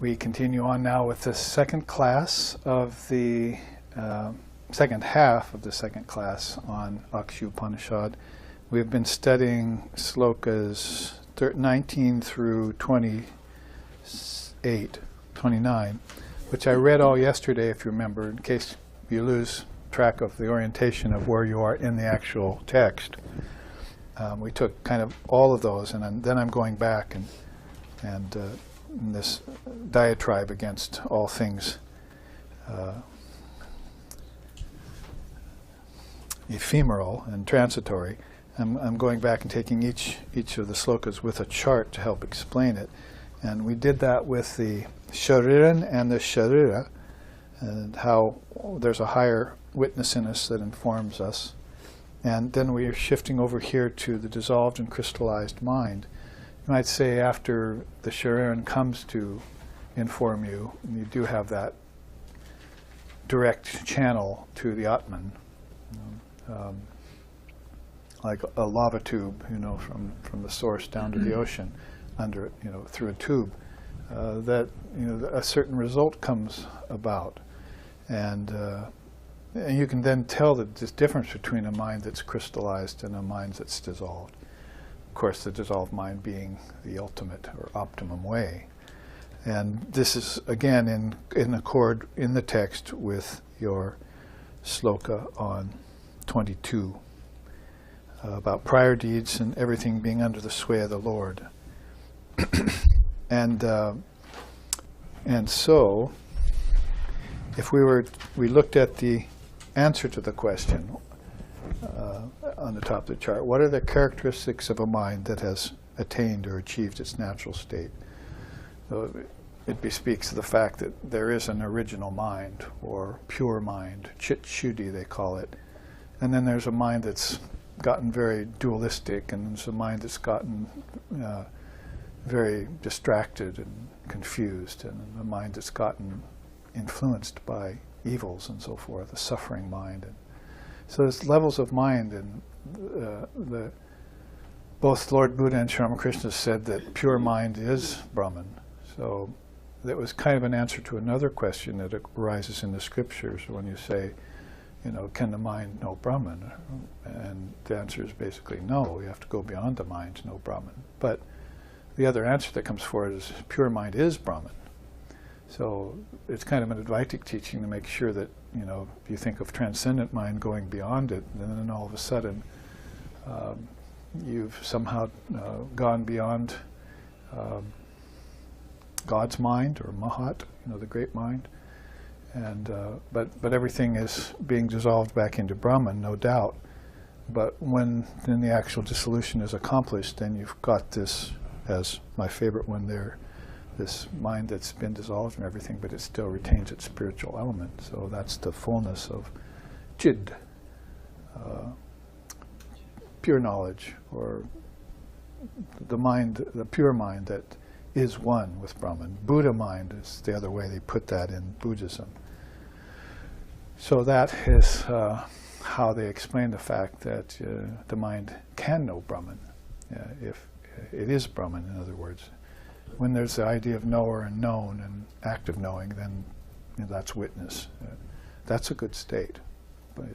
We continue on now with the second class of the second half of the second class on Akshi Upanishad. We've been studying slokas 19 through 29, which I read all yesterday, if you remember, in case you lose track of the orientation of where you are in the actual text. We took kind of all of those, and then I'm going back and in this diatribe against all things ephemeral and transitory. I'm going back and taking each of the slokas with a chart to help explain it. And we did that with the shariran and the sharira, and how there's a higher witness in us that informs us. And then we are shifting over here to the dissolved and crystallized mind. You might say after the shariran comes to inform you, you do have that direct channel to the Atman, like a lava tube, from the source down to the ocean, under it, through a tube. That a certain result comes about, and you can then tell the difference between a mind that's crystallized and a mind that's dissolved. Of course, the dissolved mind being the ultimate or optimum way. And this is, again, in accord in the text with your sloka on 22, about prior deeds and everything being under the sway of the Lord. And so, if we looked at the answer to the question on the top of the chart, what are the characteristics of a mind that has attained or achieved its natural state? So it bespeaks the fact that there is an original mind, or pure mind, chit shuddhi they call it, and then there's a mind that's gotten very dualistic, and there's a mind that's gotten very distracted and confused, and a mind that's gotten influenced by evils and so forth, a suffering mind. And so there's levels of mind, and both Lord Buddha and Sri Ramakrishna said that pure mind is Brahman. So that was kind of an answer to another question that arises in the scriptures when you say, can the mind know Brahman? And the answer is basically no. You have to go beyond the mind to know Brahman. But the other answer that comes forward is pure mind is Brahman. So it's kind of an Advaitic teaching to make sure that, if you think of transcendent mind going beyond it, and then all of a sudden you've somehow gone beyond God's mind, or Mahat, the great mind. And but everything is being dissolved back into Brahman, no doubt. But when then the actual dissolution is accomplished, then you've got this, as my favorite one there, this mind that's been dissolved from everything, but it still retains its spiritual element. So that's the fullness of Chid, pure knowledge, or the mind, the pure mind that is one with Brahman. Buddha mind is the other way they put that in Buddhism. So that is how they explain the fact that the mind can know Brahman, if it is Brahman, in other words. When there's the idea of knower and known and active knowing, then that's witness. That's a good state. But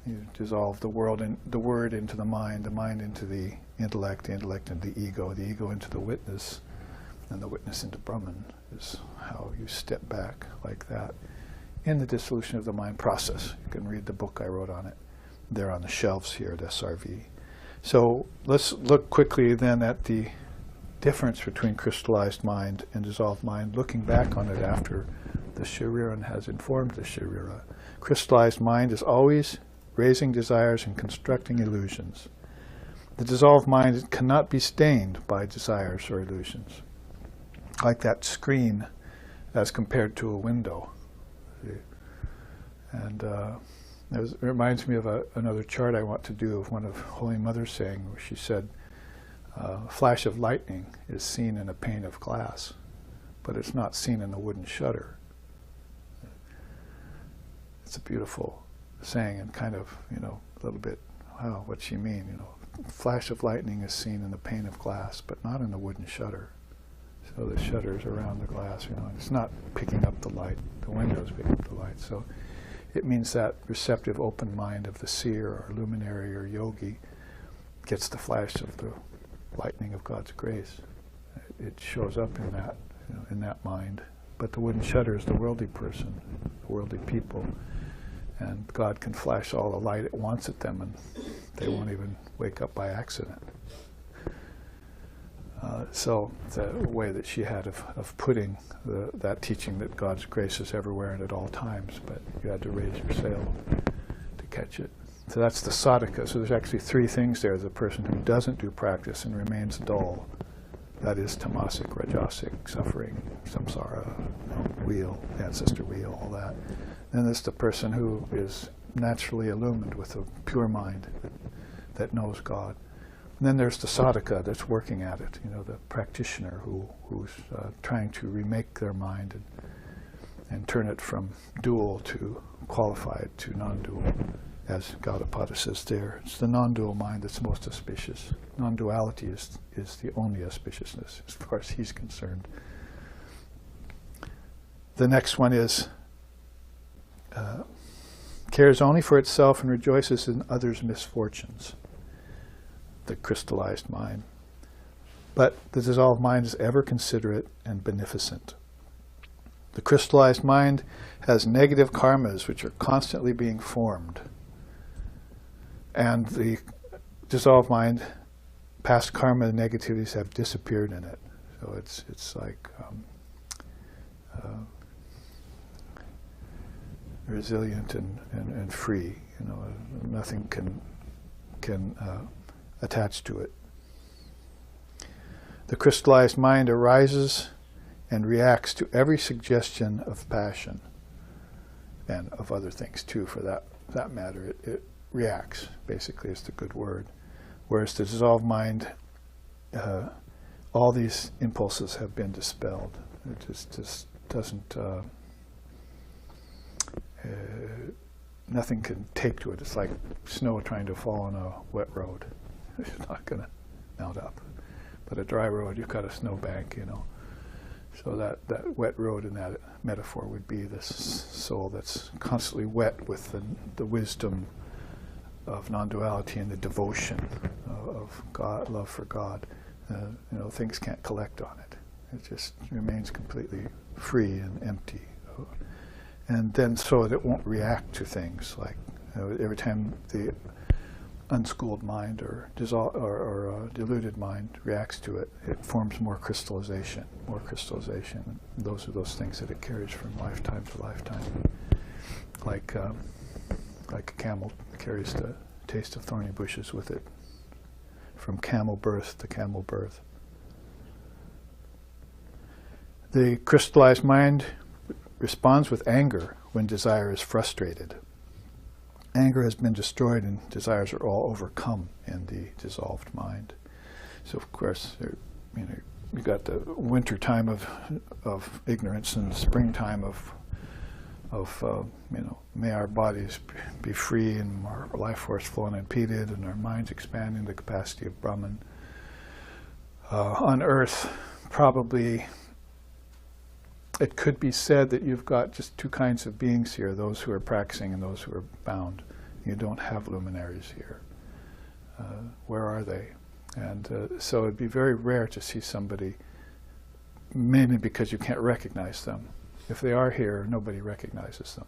you dissolve the word into the mind into the intellect into the ego into the witness, and the witness into Brahman is how you step back like that in the dissolution of the mind process. You can read the book I wrote on it. They're on the shelves here at SRV. So let's look quickly then at the difference between crystallized mind and dissolved mind, looking back on it after the shariran has informed the sharira. Crystallized mind is always raising desires and constructing illusions. The dissolved mind cannot be stained by desires or illusions, like that screen as compared to a window. And it reminds me of another chart I want to do of one of Holy Mother's saying, where she said, a flash of lightning is seen in a pane of glass, but it's not seen in the wooden shutter. It's a beautiful saying, and kind of, a little bit, wow, what's she mean? Flash of lightning is seen in the pane of glass, but not in the wooden shutter. So the shutters around the glass, it's not picking up the light. The window's picking up the light. So it means that receptive, open mind of the seer or luminary or yogi gets the flash of the lightning of God's grace. It shows up in that, in that mind. But the wooden shutter is the worldly person, the worldly people. And God can flash all the light it wants at them, and they won't even wake up by accident. So the way that she had of putting that teaching that God's grace is everywhere and at all times, but you had to raise your sail to catch it. So that's the sadhaka. So there's actually three things there. The person who doesn't do practice and remains dull, that is tamasic, rajasic, suffering, samsara, wheel, ancestor wheel, all that. Then there's the person who is naturally illumined with a pure mind that knows God. And then there's the sadhaka that's working at it, the practitioner who's trying to remake their mind and turn it from dual to qualified to non-dual, as Gaudapada says there. It's the non-dual mind that's most auspicious. Non-duality is the only auspiciousness, as far as he's concerned. The next one is cares only for itself and rejoices in others' misfortunes. The crystallized mind. But the dissolved mind is ever considerate and beneficent. The crystallized mind has negative karmas which are constantly being formed. And the dissolved mind, past karma negativities have disappeared in it. So it's like resilient and free. Nothing can attach to it. The crystallized mind arises and reacts to every suggestion of passion, and of other things too, for that matter. It reacts, basically, is the good word. Whereas the dissolved mind, all these impulses have been dispelled. It just doesn't, nothing can take to it. It's like snow trying to fall on a wet road. It's not going to melt up. But a dry road, you've got a snowbank, So that wet road in that metaphor would be this soul that's constantly wet with the wisdom of non-duality and the devotion of God, love for God. Things can't collect on it. It just remains completely free and empty. And then so that it won't react to things, like every time the unschooled mind or deluded mind reacts to it, it forms more crystallization. Those are those things that it carries from lifetime to lifetime. Like a camel carries the taste of thorny bushes with it, from camel birth to camel birth. The crystallized mind responds with anger when desire is frustrated. Anger has been destroyed and desires are all overcome in the dissolved mind. So of course, you've got the winter time of ignorance and the springtime of may our bodies be free and our life force flow unimpeded and our minds expand in the capacity of Brahman. On earth, probably it could be said that you've got just two kinds of beings here, those who are practicing and those who are bound. You don't have luminaries here. Where are they? And so it'd be very rare to see somebody, mainly because you can't recognize them. If they are here, nobody recognizes them.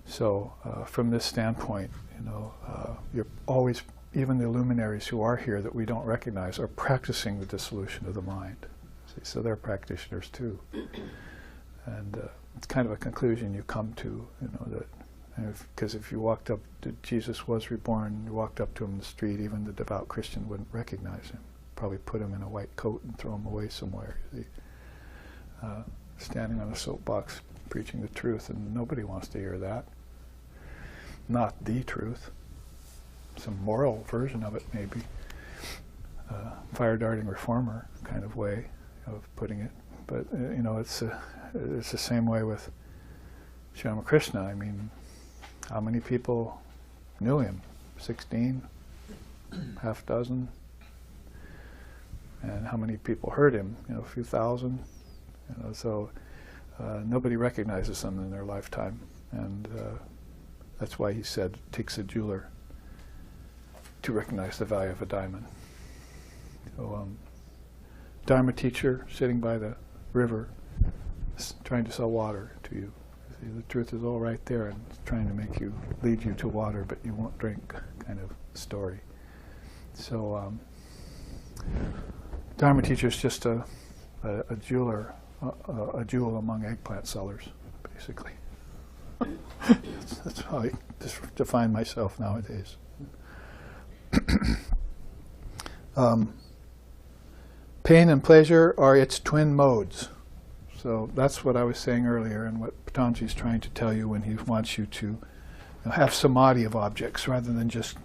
So from this standpoint, you're always, even the luminaries who are here that we don't recognize are practicing the dissolution of the mind. So they're practitioners too. And it's kind of a conclusion you come to, that because if you walked up to Jesus was reborn, you walked up to him in the street, even the devout Christian wouldn't recognize him. Probably put him in a white coat and throw him away somewhere. Standing on a soapbox preaching the truth, and nobody wants to hear that. Not the truth. Some moral version of it, maybe. Fire-darting reformer kind of way of putting it. But, it's the same way with Sri Ramakrishna. I mean, how many people knew him? 16? Half dozen? And how many people heard him? A few thousand. So nobody recognizes them in their lifetime. And that's why he said it takes a jeweler to recognize the value of a diamond. So Dharma teacher sitting by the river trying to sell water to you. See, the truth is all right there, and it's trying to lead you to water, but you won't drink kind of story. So Dharma teacher is just a jeweler, a jewel among eggplant sellers, basically. That's how I define myself nowadays. Pain and pleasure are its twin modes. So that's what I was saying earlier, and what Patanjali is trying to tell you when he wants you to have samadhi of objects rather than just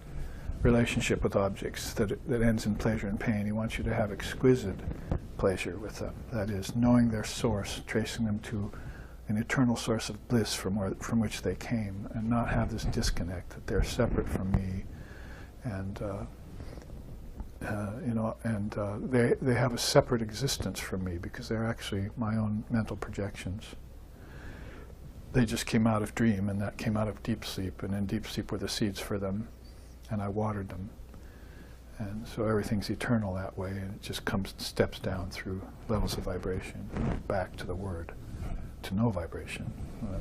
relationship with objects that ends in pleasure and pain. He wants you to have exquisite pleasure with them. That is, knowing their source, tracing them to an eternal source of bliss from which they came, and not have this disconnect that they're separate from me, and they have a separate existence from me because they're actually my own mental projections. They just came out of dream, and that came out of deep sleep, and in deep sleep were the seeds for them, and I watered them. And so everything's eternal that way, and it just steps down through levels of vibration, back to the word, to no vibration.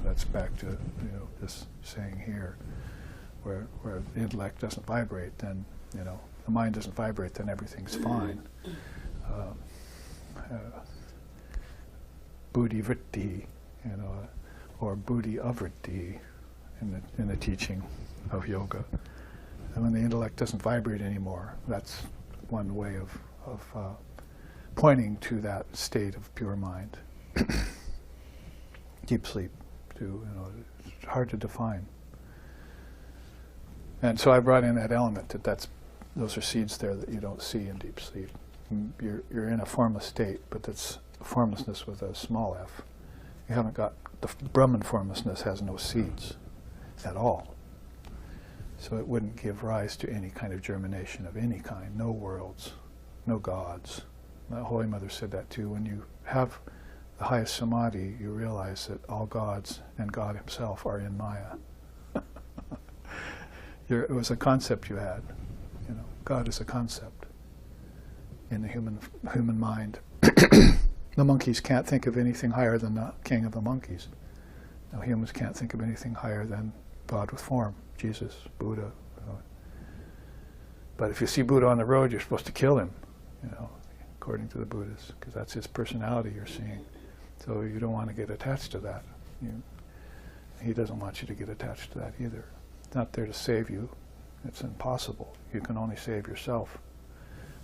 That's back to this saying here, where the intellect doesn't vibrate, then the mind doesn't vibrate, then everything's fine. Buddhi vritti, or buddhi avritti in the teaching of yoga. And when the intellect doesn't vibrate anymore, that's one way of pointing to that state of pure mind. Deep sleep, too. It's hard to define. And so I brought in that element those are seeds there that you don't see in deep sleep. You're in a formless state, but that's formlessness with a small f. You haven't got the Brahman formlessness has no seeds at all. So it wouldn't give rise to any kind of germination of any kind. No worlds, no gods. The Holy Mother said that too. When you have the highest samadhi, you realize that all gods and God himself are in Maya. It was a concept you had. God is a concept in the human mind. The monkeys can't think of anything higher than the king of the monkeys. Now humans can't think of anything higher than God with form, Jesus, Buddha. But if you see Buddha on the road, you're supposed to kill him, according to the Buddhists, because that's his personality you're seeing. So you don't want to get attached to that. He doesn't want you to get attached to that either. It's not there to save you. It's impossible. You can only save yourself.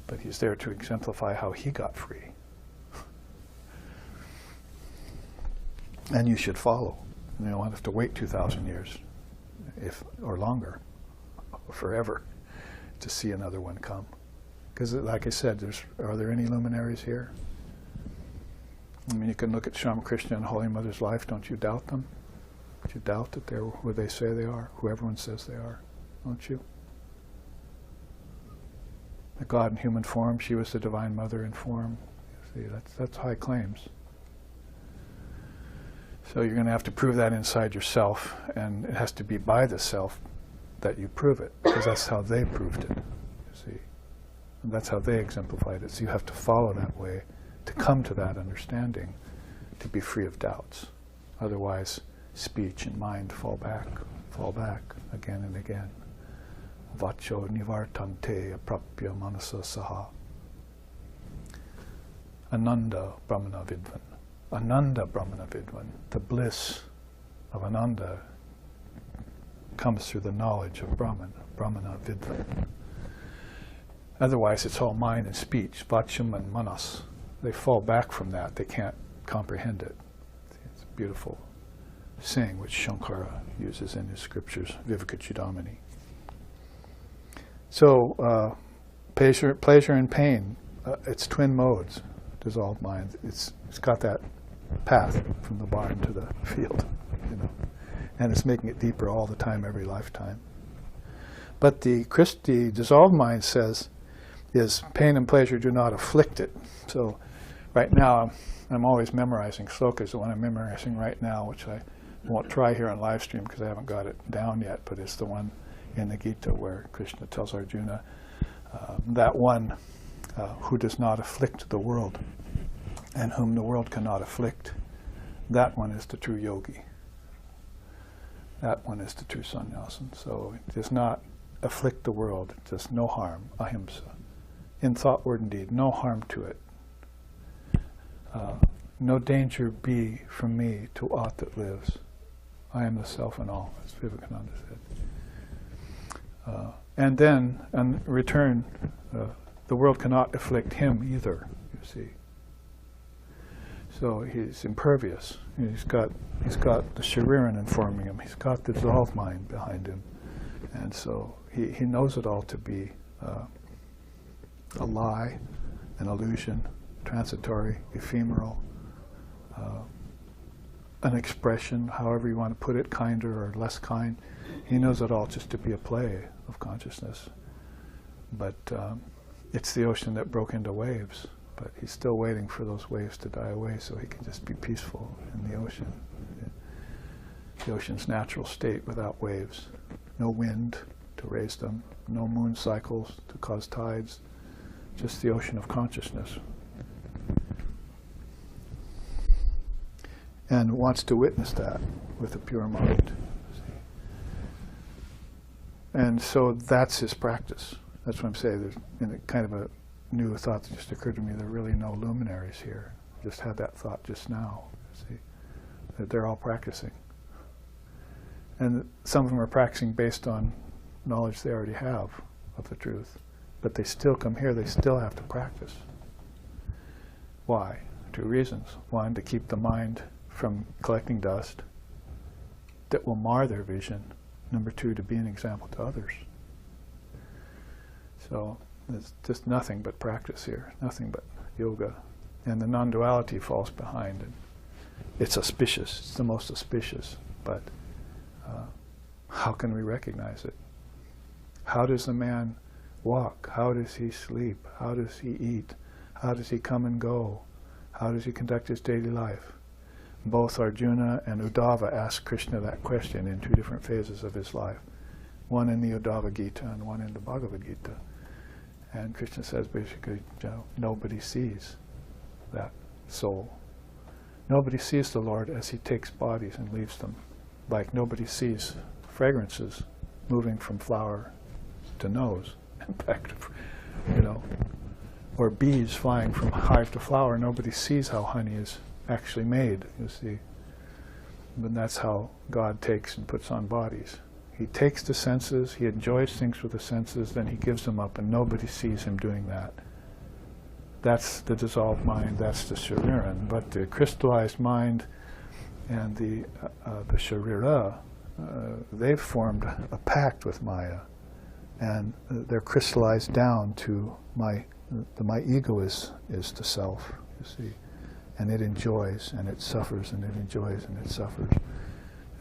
But he's there to exemplify how he got free. And you should follow. You don't have to wait 2,000 years, or longer, or forever, to see another one come. Because, like I said, are there any luminaries here? I mean, you can look at Ramakrishna and Holy Mother's life. Don't you doubt them? Don't you doubt that they're who they say they are, who everyone says they are? Don't you? The God in human form, she was the Divine Mother in form. See, that's high claims. So you're going to have to prove that inside yourself, and it has to be by the self that you prove it, because that's how they proved it, you see. And that's how they exemplified it. So you have to follow that way to come to that understanding, to be free of doubts. Otherwise, speech and mind fall back again and again. Vacho nivartante aprapya manasa saha. Ananda Brahmana Vidvan. Ananda Brahmana Vidvan. The bliss of Ananda comes through the knowledge of Brahman, Brahmana Vidvan. Otherwise, it's all mind and speech, vacham and manas. They fall back from that. They can't comprehend it. It's a beautiful saying which Shankara uses in his scriptures, Viveka Chudamani. So, pleasure and pain, it's twin modes, dissolved mind. It's got that path from the barn to the field, and it's making it deeper all the time, every lifetime. But the dissolved mind says, is pain and pleasure do not afflict it. So right now I'm always memorizing slokas. The one I'm memorizing right now, which I won't try here on live stream because I haven't got it down yet, but it's the one in the Gita where Krishna tells Arjuna, that one who does not afflict the world and whom the world cannot afflict, that one is the true yogi. That one is the true sannyasin. So it does not afflict the world. It does no harm, ahimsa. In thought, word, and deed, no harm to it. No danger be from me to aught that lives. I am the self in all, as Vivekananda said. And then, in return, the world cannot afflict him either, you see. So he's impervious. He's got the shariran informing him. He's got the dissolved mind behind him. And so he knows it all to be a lie, an illusion, transitory, ephemeral, an expression, however you want to put it, kinder or less kind. He knows it all just to be a play of consciousness. But it's the ocean that broke into waves. But he's still waiting for those waves to die away so he can just be peaceful in the ocean. The ocean's natural state without waves. No wind to raise them, no moon cycles to cause tides, just the ocean of consciousness. And wants to witness that with a pure mind. And so that's his practice. That's what I'm saying. There's kind of a new thought that just occurred to me. There are really no luminaries here. Just had that thought just now. See, that they're all practicing. And some of them are practicing based on knowledge they already have of the truth. But they still come here, they still have to practice. Why? 2 reasons. 1, to keep the mind from collecting dust that will mar their vision. Number 2, to be an example to others. So there's just nothing but practice here, nothing but yoga. And the non-duality falls behind. And it's auspicious, it's the most auspicious, but how can we recognize it? How does a man walk? How does he sleep? How does he eat? How does he come and go? How does he conduct his daily life? Both Arjuna and Uddhava ask Krishna that question in 2 different phases of his life. One in the Uddhava Gita and one in the Bhagavad Gita. And Krishna says basically, nobody sees that soul. Nobody sees the Lord as he takes bodies and leaves them. Like nobody sees fragrances moving from flower to nose. In fact, or bees flying from hive to flower. Nobody sees how honey is actually made, you see. But that's how God takes and puts on bodies. He takes the senses, he enjoys things with the senses, then he gives them up, and nobody sees him doing that. That's the dissolved mind, that's the shariran. But the crystallized mind and the sharira, they've formed a pact with Maya, and they're crystallized down to my ego is the self, you see. And it enjoys, and it suffers, and it enjoys, and it suffers.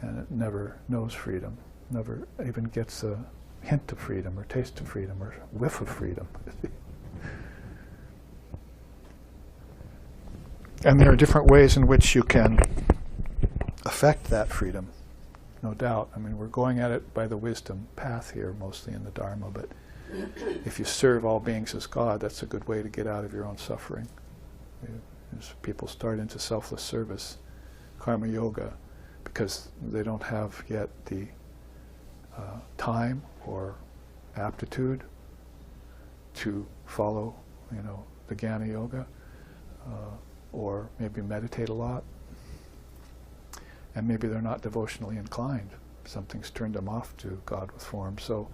And it never knows freedom, never even gets a hint of freedom, or taste of freedom, or whiff of freedom. And there are different ways in which you can affect that freedom, no doubt. I mean, we're going at it by the wisdom path here, mostly in the Dharma, but if you serve all beings as God, that's a good way to get out of your own suffering. As people start into selfless service, karma yoga, because they don't have yet the time or aptitude to follow, the Jnana yoga, or maybe meditate a lot, and maybe they're not devotionally inclined. Something's turned them off to God with form. So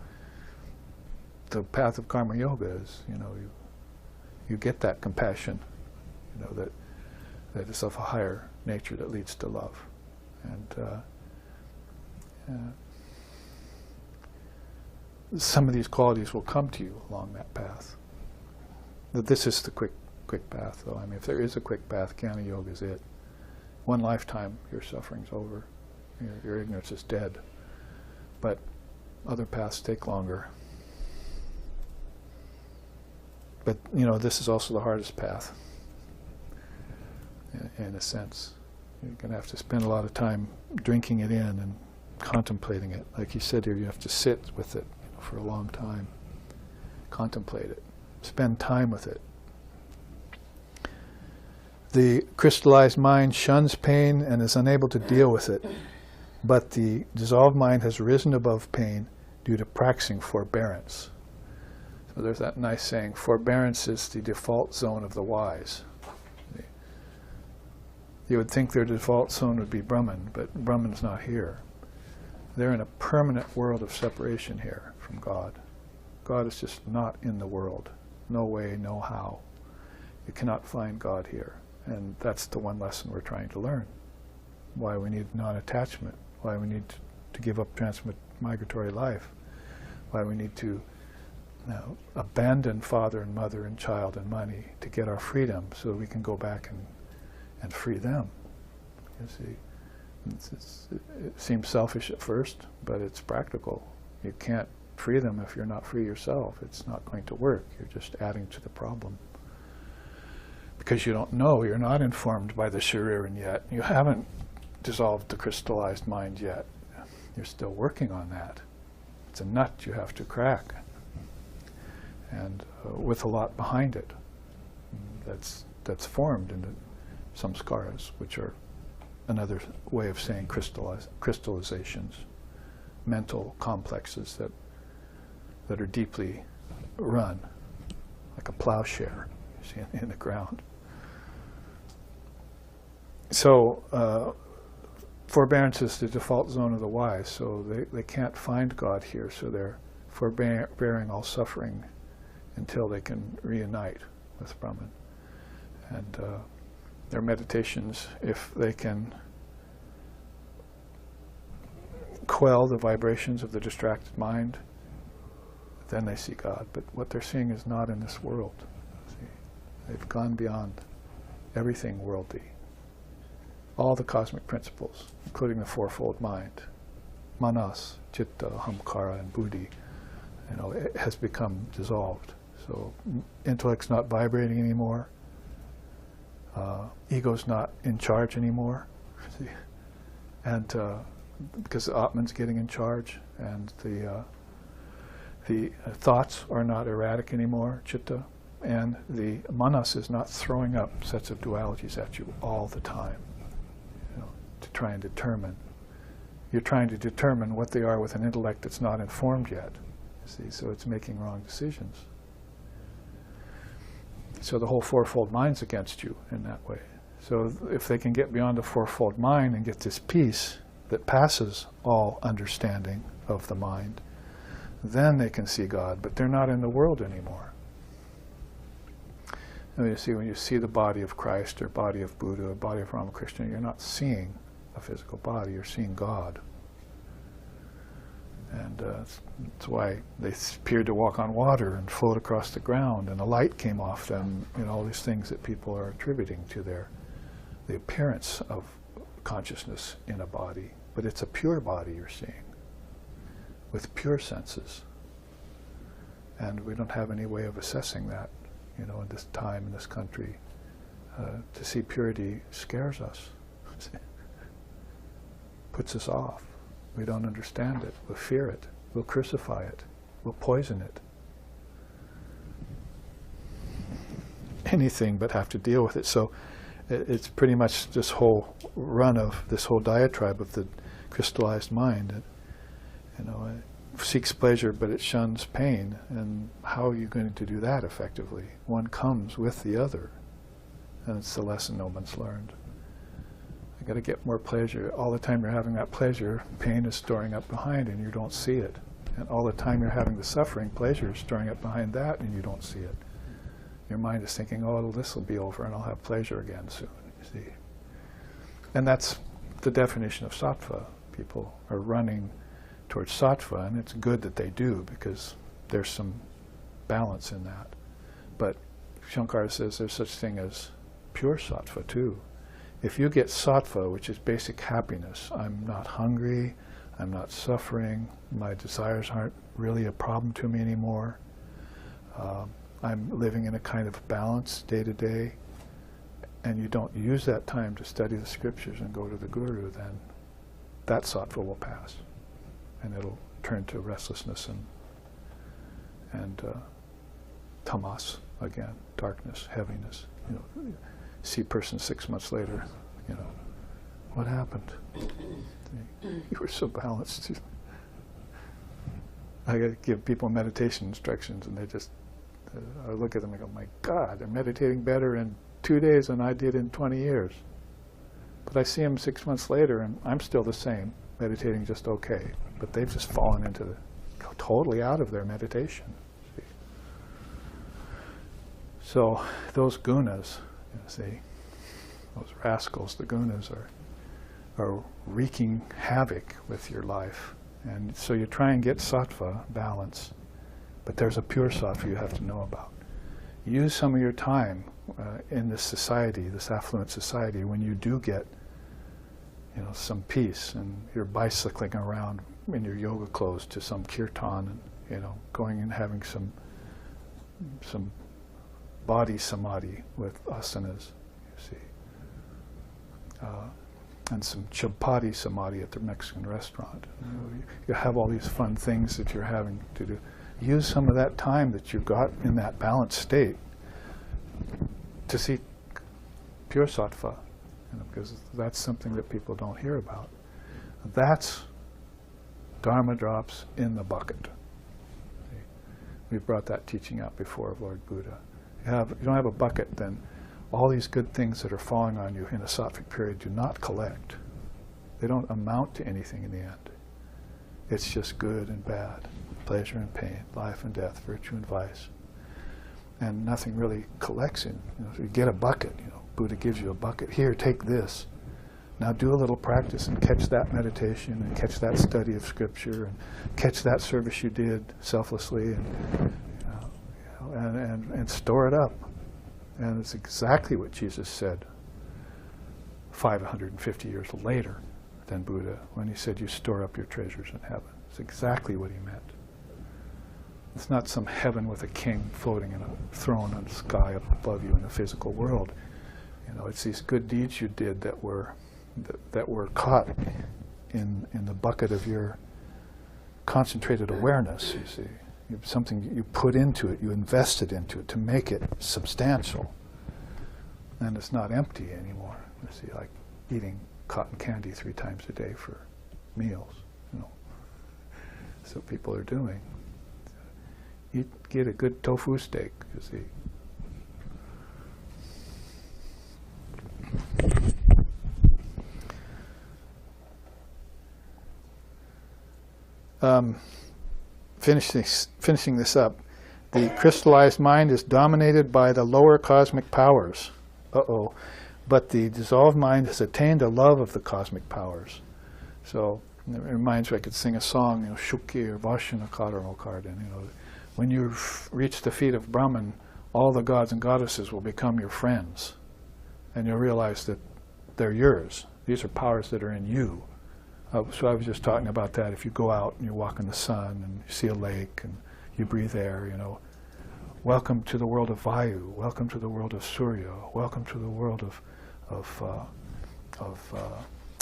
the path of karma yoga is, you get that compassion, that is of a higher nature that leads to love. And some of these qualities will come to you along that path. This is the quick path, though. I mean, if there is a quick path, Jnana Yoga is it. One lifetime, your suffering's over. Your ignorance is dead. But other paths take longer. But, you know, this is also the hardest path, in a sense. You're going to have to spend a lot of time drinking it in and contemplating it. Like you said here, you have to sit with it, you know, for a long time. Contemplate it. Spend time with it. The crystallized mind shuns pain and is unable to deal with it, but the dissolved mind has risen above pain due to practicing forbearance. So there's that nice saying, forbearance is the default zone of the wise. You would think their default zone would be Brahman, but Brahman's not here. They're in a permanent world of separation here from God. God is just not in the world. No way, no how. You cannot find God here. And that's the one lesson we're trying to learn. Why we need non-attachment. Why we need to give up transmigratory life. Why we need to abandon father and mother and child and money to get our freedom so we can go back and free them. You see, it seems selfish at first, but it's practical. You can't free them if you're not free yourself. It's not going to work. You're just adding to the problem. Because you don't know, you're not informed by the Shariran yet. You haven't dissolved the crystallized mind yet. You're still working on that. It's a nut you have to crack. And with a lot behind it. That's formed into samskaras, which are another way of saying crystallizations, mental complexes that are deeply run, like a plowshare, you see, in the ground. So forbearance is the default zone of the wise, so they can't find God here, so they're forbearing all suffering until they can reunite with Brahman. And their meditations, if they can quell the vibrations of the distracted mind, then they see God. But what they're seeing is not in this world. See? They've gone beyond everything worldly. All the cosmic principles, including the fourfold mind, manas, chitta, ahamkara, and buddhi, you know, it has become dissolved. So intellect's not vibrating anymore. Ego's not in charge anymore. See? And because the Atman's getting in charge, and the thoughts are not erratic anymore, chitta, and the manas is not throwing up sets of dualities at you all the time, you know, to try and determine. You're trying to determine what they are with an intellect that's not informed yet. See, so it's making wrong decisions. So the whole fourfold mind's against you in that way. So if they can get beyond the fourfold mind and get this peace that passes all understanding of the mind, then they can see God, but they're not in the world anymore. And you see, when you see the body of Christ or body of Buddha or body of Ramakrishna, you're not seeing a physical body, you're seeing God. And that's why they appeared to walk on water and float across the ground, and a light came off them, you know, all these things that people are attributing to the appearance of consciousness in a body. But it's a pure body you're seeing, with pure senses. And we don't have any way of assessing that, you know, in this time, in this country. To see purity scares us, puts us off. We don't understand it. We'll fear it. We'll crucify it. We'll poison it. Anything but have to deal with it. So it's pretty much this whole run of this whole diatribe of the crystallized mind. It, you know, it seeks pleasure, but it shuns pain. And how are you going to do that effectively? One comes with the other. And it's the lesson no one's learned. You got to get more pleasure. All the time you're having that pleasure, pain is storing up behind and you don't see it. And all the time you're having the suffering, pleasure is storing up behind that and you don't see it. Your mind is thinking, oh, this will be over and I'll have pleasure again soon, you see. And that's the definition of sattva. People are running towards sattva, and it's good that they do because there's some balance in that. But Shankara says there's such thing as pure sattva too. If you get sattva, which is basic happiness, I'm not hungry, I'm not suffering, my desires aren't really a problem to me anymore, I'm living in a kind of balance day to day, and you don't use that time to study the scriptures and go to the guru, then that sattva will pass, and it'll turn to restlessness and tamas again, darkness, heaviness. You know, see a person 6 months later, you know, what happened? You were so balanced. I got to give people meditation instructions, and they just, I look at them and go, my God, they're meditating better in 2 days than I did in 20 years. But I see them 6 months later, and I'm still the same, meditating just okay. But they've just fallen into totally out of their meditation. See? So those gunas, you see, those rascals, the gunas are wreaking havoc with your life. And so you try and get sattva, balance, but there's a pure sattva you have to know about. Use some of your time in this society, this affluent society, when you do get, you know, some peace, and you're bicycling around in your yoga clothes to some kirtan, and, you know, going and having some body samadhi with asanas, you see. And some chapati samadhi at the Mexican restaurant. You have all these fun things that you're having to do. Use some of that time that you've got in that balanced state to see pure sattva, you know, because that's something that people don't hear about. That's dharma drops in the bucket. See? We've brought that teaching out before of Lord Buddha. You don't have a bucket, then all these good things that are falling on you in a sattvic period do not collect. They don't amount to anything in the end. It's just good and bad, pleasure and pain, life and death, virtue and vice. And nothing really collects in. You know, so you get a bucket, you know, Buddha gives you a bucket. Here, take this. Now do a little practice and catch that meditation and catch that study of scripture and catch that service you did selflessly and store it up. And it's exactly what Jesus said 550 years later than Buddha, when he said, you store up your treasures in heaven. It's exactly what he meant. It's not some heaven with a king floating in a throne on the sky up above you in the physical world. You know, it's these good deeds you did that were caught in the bucket of your concentrated awareness, you see. Something you put into it, you invested into it to make it substantial. And it's not empty anymore. You see, like eating cotton candy 3 times a day for meals, you know. That's what people are doing. Get a good tofu steak, you see. Finishing this up, the crystallized mind is dominated by the lower cosmic powers. But the dissolved mind has attained a love of the cosmic powers. So it reminds me, I could sing a song, you know, Shukki or Vashana Karano Kardan, you know, when you reach the feet of Brahman, all the gods and goddesses will become your friends. And you'll realize that they're yours. These are powers that are in you. So I was just talking about that. If you go out and you walk in the sun and you see a lake and you breathe air, you know, welcome to the world of Vayu, welcome to the world of Surya, welcome to the world of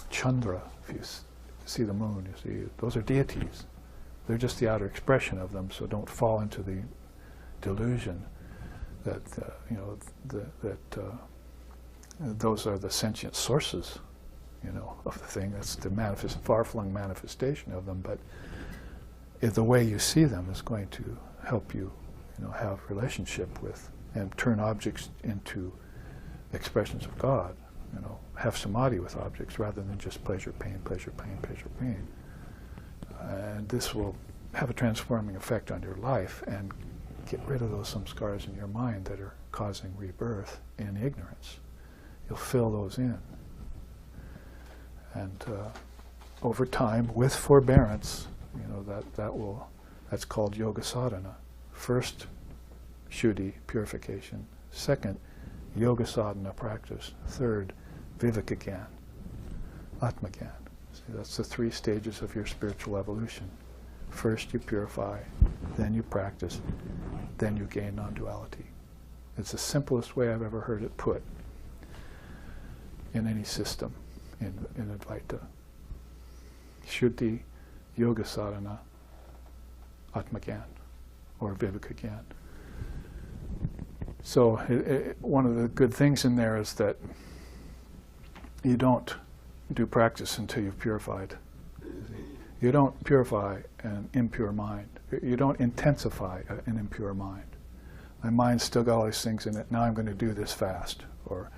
Chandra. If you see the moon, you see, those are deities. They're just the outer expression of them, so don't fall into the delusion that, you know, those are the sentient sources, you know, of the thing. That's the far-flung manifestation of them, but the way you see them is going to help you, you know, have relationship with and turn objects into expressions of God. You know, have samadhi with objects rather than just pleasure, pain, pleasure, pain, pleasure, pain. And this will have a transforming effect on your life and get rid of those samskaras in your mind that are causing rebirth in ignorance. You'll fill those in. And over time, with forbearance, you know, that's called yoga sadhana. First, shuddhi, purification. Second, yoga sadhana practice. Third, viveka-gyan, atma-gyan. See, that's the 3 stages of your spiritual evolution. First you purify, then you practice, then you gain non-duality. It's the simplest way I've ever heard it put in any system in Advaita. Shuddhi, yoga sadhana, atmagyan, or viveka gyan. So one of the good things in there is that you don't do practice until you've purified. You don't purify an impure mind. You don't intensify an impure mind. My mind's still got all these things in it. Now I'm going to do this fast, or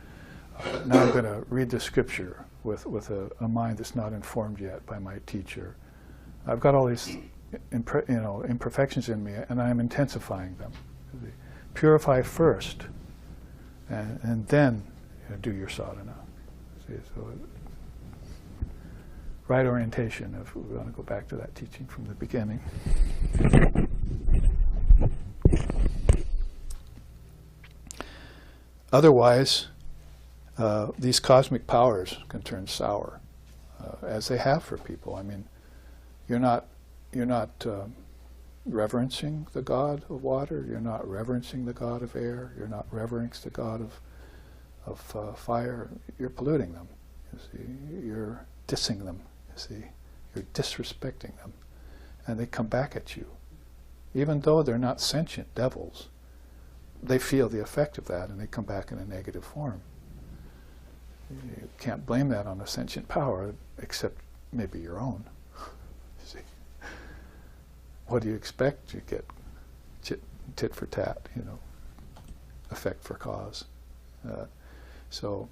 now I'm going to read the scripture with a mind that's not informed yet by my teacher. I've got all these imperfections in me, and I'm intensifying them. Purify first, and then do your sadhana. See, so right orientation, if we want to go back to that teaching from the beginning. Otherwise, these cosmic powers can turn sour, as they have for people. I mean, you're not reverencing the god of water. You're not reverencing the god of air. You're not reverencing the god of fire. You're polluting them. You see, you're dissing them. You see, you're disrespecting them, and they come back at you, even though they're not sentient devils. They feel the effect of that, and they come back in a negative form. You can't blame that on a sentient power, except maybe your own. See, what do you expect? You get tit for tat, effect for cause. So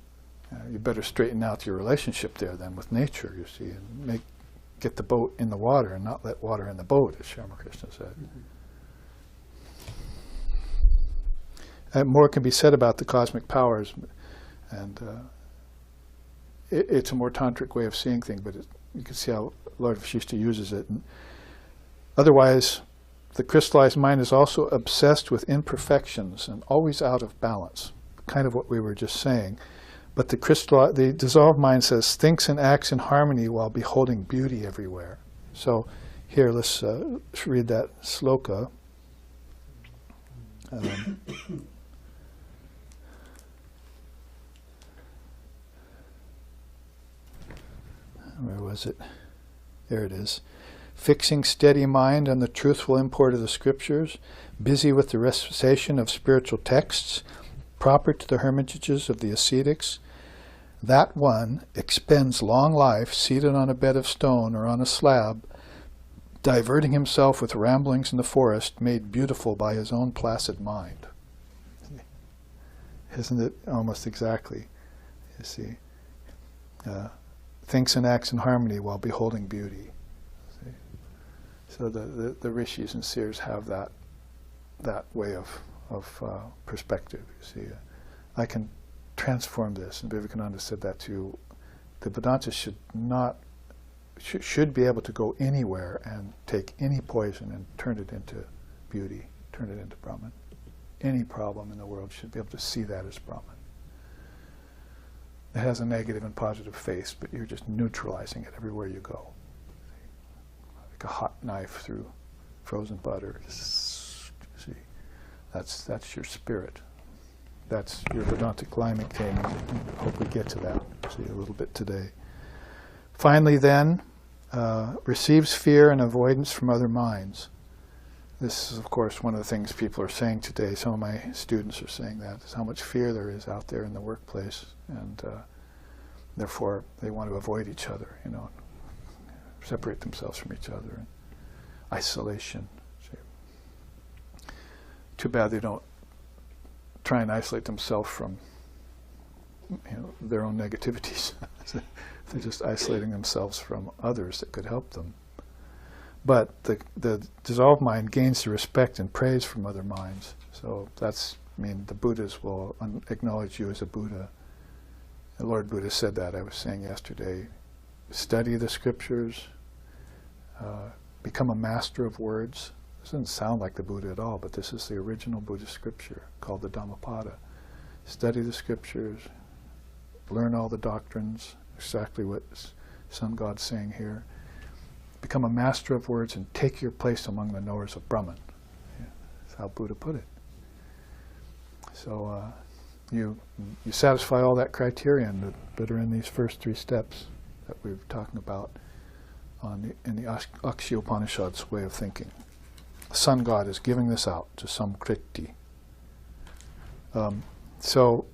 you better straighten out your relationship there then with nature, you see, and get the boat in the water and not let water in the boat, as Ramakrishna said. Mm-hmm. More can be said about the cosmic powers, and it's a more tantric way of seeing things, but you can see how Lord Vashishta uses it. And otherwise, the crystallized mind is also obsessed with imperfections and always out of balance, kind of what we were just saying. But the dissolved mind says, thinks and acts in harmony while beholding beauty everywhere. So here, let's read that sloka. Where was it? There it is. Fixing steady mind on the truthful import of the scriptures, busy with the recitation of spiritual texts, proper to the hermitages of the ascetics, that one expends long life seated on a bed of stone or on a slab, diverting himself with ramblings in the forest made beautiful by his own placid mind. Isn't it almost exactly? You see. Thinks and acts in harmony while beholding beauty. See? So the rishis and seers have that way of perspective. You see, I can transform this, and Vivekananda said that too. The Vedanta should be able to go anywhere and take any poison and turn it into beauty, turn it into Brahman. Any problem in the world should be able to see that as Brahman. It has a negative and positive face, but you're just neutralizing it everywhere you go. Like a hot knife through frozen butter. See, that's your spirit. That's your Vedantic climbing thing. I hope we get to that. See a little bit today. Finally, then, receives fear and avoidance from other minds. This is, of course, one of the things people are saying today. Some of my students are saying that, is how much fear there is out there in the workplace, and therefore they want to avoid each other, separate themselves from each other. And isolation. See. Too bad they don't try and isolate themselves from their own negativities. They're just isolating themselves from others that could help them. But the dissolved mind gains the respect and praise from other minds. So the Buddhas will acknowledge you as a Buddha. The Lord Buddha said that, I was saying yesterday. Study the scriptures, become a master of words. This doesn't sound like the Buddha at all, but this is the original Buddhist scripture called the Dhammapada. Study the scriptures, learn all the doctrines, exactly what Sun God's saying here. Become a master of words and take your place among the knowers of Brahman. Yeah. how Buddha put it. So you satisfy all that criterion that are in these first 3 steps that we were talking about in the Akshi Upanishad's way of thinking. The sun god is giving this out to samkriti. So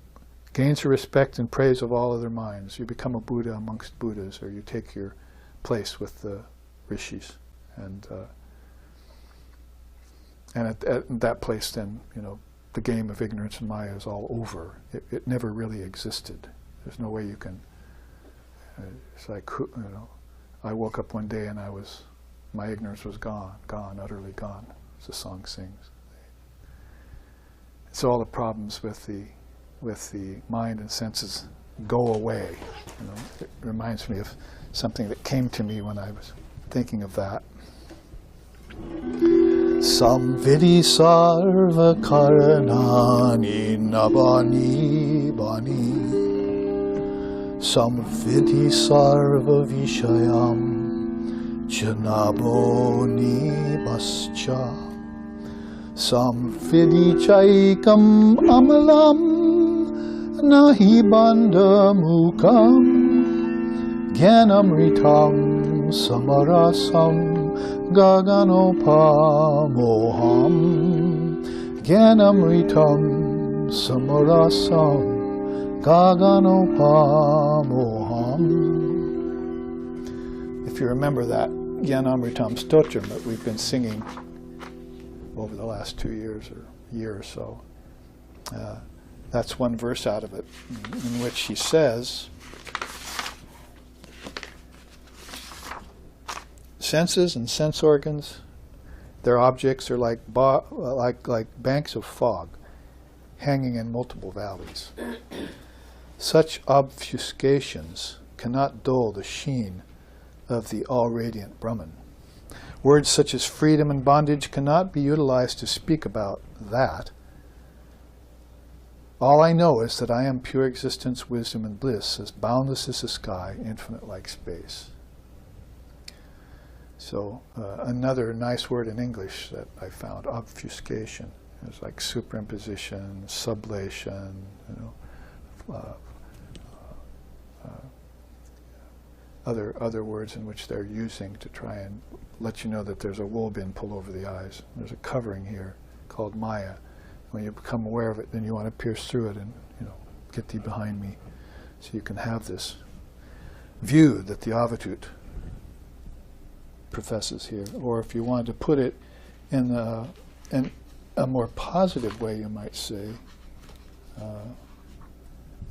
gains the respect and praise of all other minds. You become a Buddha amongst Buddhas, or you take your place with the rishis, and at that place, then the game of ignorance and Maya is all over. It never really existed. There's no way you can. It's like I woke up one day and my ignorance was gone, utterly gone, as the song sings. So all the problems with the mind and senses go away. It reminds me of something that came to me when I was thinking of that. Samvidi sarva karanani nabani bani Samvidi sarva vishayam janaboni bascha Samvidi chaikam amalam nahi bandhamukam Gyanamritam samarasam Gaganopamoham Gyanamritam samarasam Gaganopamoham. If you remember that Gyanamritam stotram that we've been singing over the last 2 years or year or so, that's one verse out of it in which he says, senses and sense organs, their objects are like banks of fog hanging in multiple valleys. Such obfuscations cannot dull the sheen of the all-radiant Brahman. Words such as freedom and bondage cannot be utilized to speak about that. All I know is that I am pure existence, wisdom, and bliss, as boundless as the sky, infinite like space. So another nice word in English that I found, obfuscation. It's like superimposition, sublation, other words in which they're using to try and let you know that there's a wool bin pulled over the eyes. There's a covering here called Maya. When you become aware of it, then you want to pierce through it and get thee behind me, so you can have this view that the Avatut professes here. Or if you wanted to put it in a more positive way, you might say,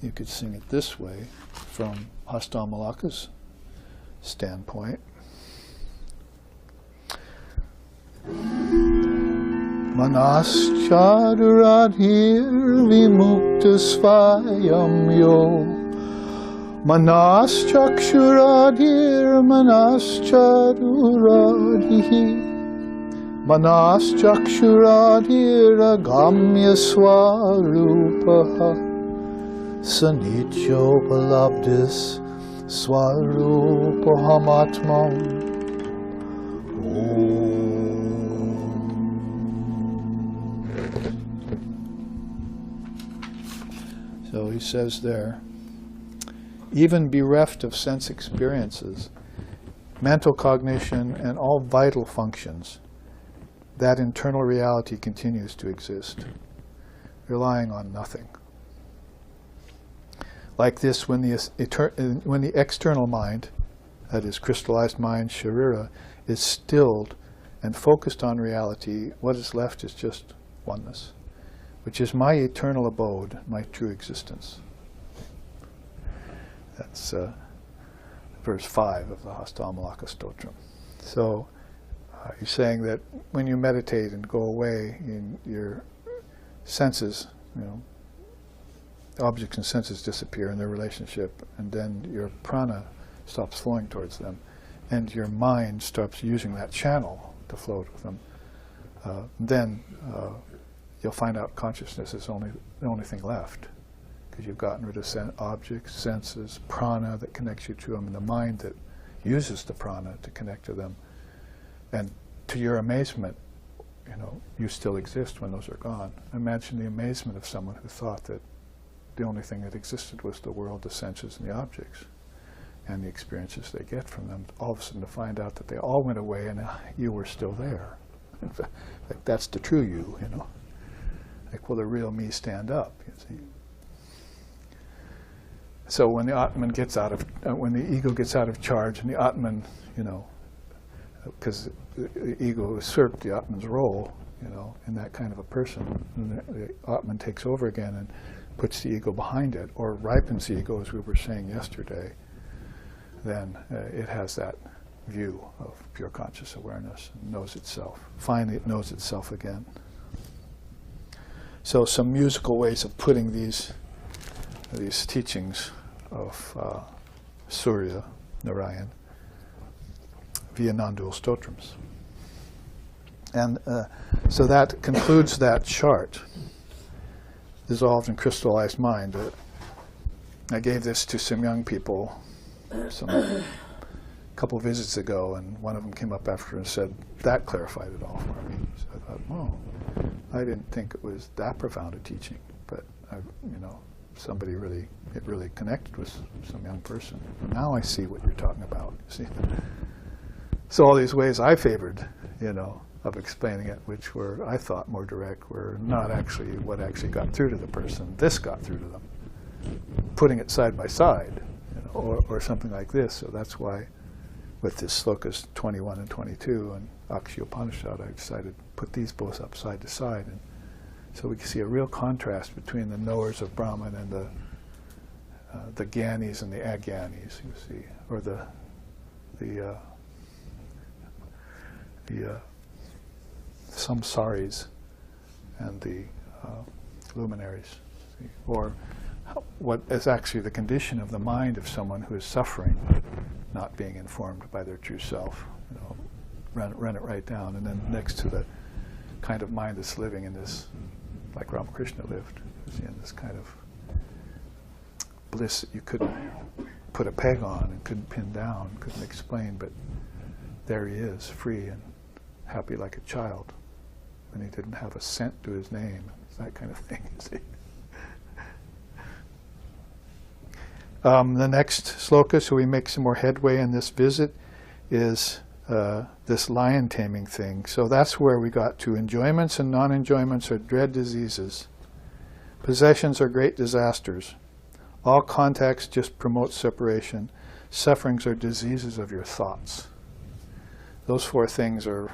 you could sing it this way from Hastamalaka's standpoint. Manaschaduradir vimuktasvayam yo Manaschakshuradir manaschaduradihi Manaschakshuradir agamya swarupaha Sanitjopalabdis swarupahamatmam So he says there, even bereft of sense experiences, mental cognition, and all vital functions, that internal reality continues to exist, relying on nothing. Like this, when the external mind, that is crystallized mind, sharira, is stilled and focused on reality, what is left is just oneness, which is my eternal abode, my true existence. That's verse 5 of the Hastamalaka Stotram. So he's saying that when you meditate and go away in your senses, objects and senses disappear in their relationship, and then your prana stops flowing towards them, and your mind stops using that channel to flow with them, then you'll find out consciousness is the only thing left, because you've gotten rid of objects, senses, prana that connects you to them, and the mind that uses the prana to connect to them. And to your amazement, you still exist when those are gone. Imagine the amazement of someone who thought that the only thing that existed was the world, the senses, and the objects, and the experiences they get from them. All of a sudden to find out that they all went away and you were still there. Like, that's the true you, Like, will the real me stand up, you see? So when the Atman gets out of, when the ego gets out of charge, and the Atman, because the ego usurped the Atman's role, in that kind of a person, and the Atman takes over again and puts the ego behind it, or ripens the ego, as we were saying yesterday, then it has that view of pure conscious awareness and knows itself. Finally, it knows itself again. So some musical ways of putting these teachings of Surya Narayan via non-dual stotrams. And so that concludes that chart, dissolved and crystallized mind. I gave this to some young people a couple of visits ago, and one of them came up after and said, that clarified it all for me. So I thought, well, I didn't think it was that profound a teaching, but somebody it really connected with some young person. Now I see what you're talking about. See? So all these ways I favored, of explaining it, which were, I thought, more direct, were not actually what actually got through to the person. This got through to them. Putting it side by side, or something like this. So that's why, with this slokas 21 and 22 and Akshi Upanishad, I decided to put these both up side to side, and so we can see a real contrast between the knowers of Brahman and the Gyanis and the Agyanis, you see, or the samsaris and the luminaries, see? Or what is actually the condition of the mind of someone who is suffering, not being informed by their true self. Run it right down, and then next to the kind of mind that's living in this, like Ramakrishna lived, in this kind of bliss that you couldn't put a peg on and couldn't pin down, couldn't explain, but there he is, free and happy like a child, and he didn't have a cent to his name, that kind of thing, you see. The next sloka, so we make some more headway in this visit, is this lion taming thing. So that's where we got to. Enjoyments and non-enjoyments are dread diseases. Possessions are great disasters. All contacts just promote separation. Sufferings are diseases of your thoughts. Those four things are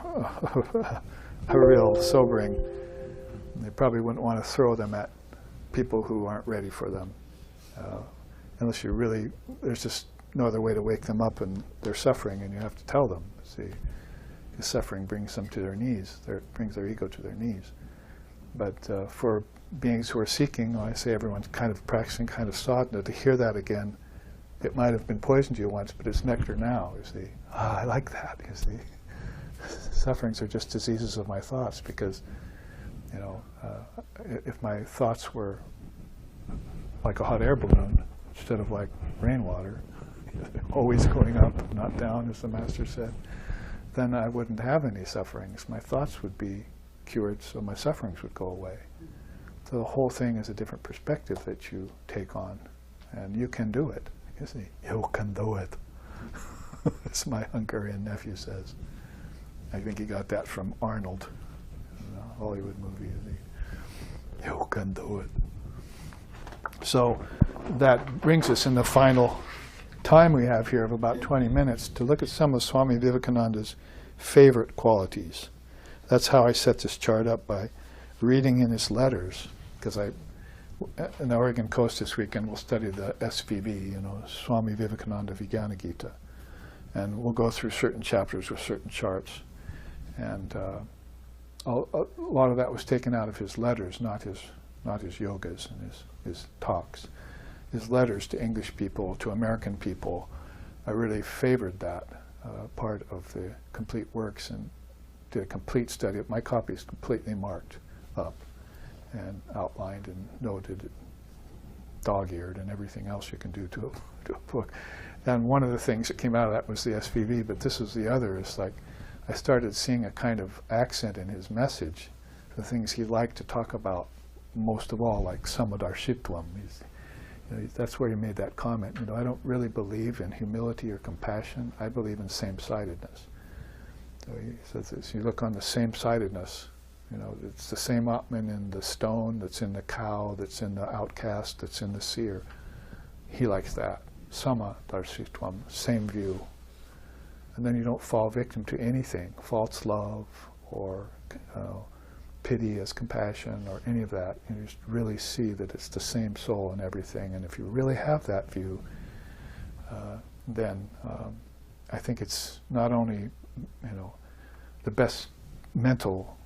a real sobering. They probably wouldn't want to throw them at people who aren't ready for them. Unless you really, there's just no other way to wake them up, and they're suffering, and you have to tell them. See, the suffering brings them to their knees. Brings their ego to their knees. But for beings who are seeking, I say everyone's kind of practicing kind of sadhana, to hear that again, it might have been poison to you once, but it's nectar now, you see. I like that, you see. Sufferings are just diseases of my thoughts, because, if my thoughts were like a hot air balloon, instead of like rainwater, always going up, not down, as the Master said, then I wouldn't have any sufferings. My thoughts would be cured, so my sufferings would go away. So the whole thing is a different perspective that you take on, and you can do it. You see, you can do it. As my Hungarian nephew says. I think he got that from Arnold, a Hollywood movie. You can do it. So that brings us in the final time we have here of about 20 minutes to look at some of Swami Vivekananda's favorite qualities. That's how I set this chart up, by reading in his letters, because in the Oregon coast this weekend we'll study the SVB, Swami Vivekananda Vijnana Gita, and we'll go through certain chapters with certain charts, and a lot of that was taken out of his letters, not his yogas and his talks. His letters to English people, to American people, I really favored that part of the complete works, and did a complete study. My copy is completely marked up and outlined and noted, dog-eared, and everything else you can do to a book. And one of the things that came out of that was the SVV, but this is the other. It's like, I started seeing a kind of accent in his message, the things he liked to talk about most of all, like samudarshitvam. That's where he made that comment. I don't really believe in humility or compassion. I believe in same-sidedness. So he says this, you look on the same-sidedness, it's the same Atman in the stone, that's in the cow, that's in the outcast, that's in the seer. He likes that. Samudarshitvam, same view. And then you don't fall victim to anything, false love or pity as compassion or any of that. You just really see that it's the same soul in everything. And if you really have that view, then I think it's not only the best mental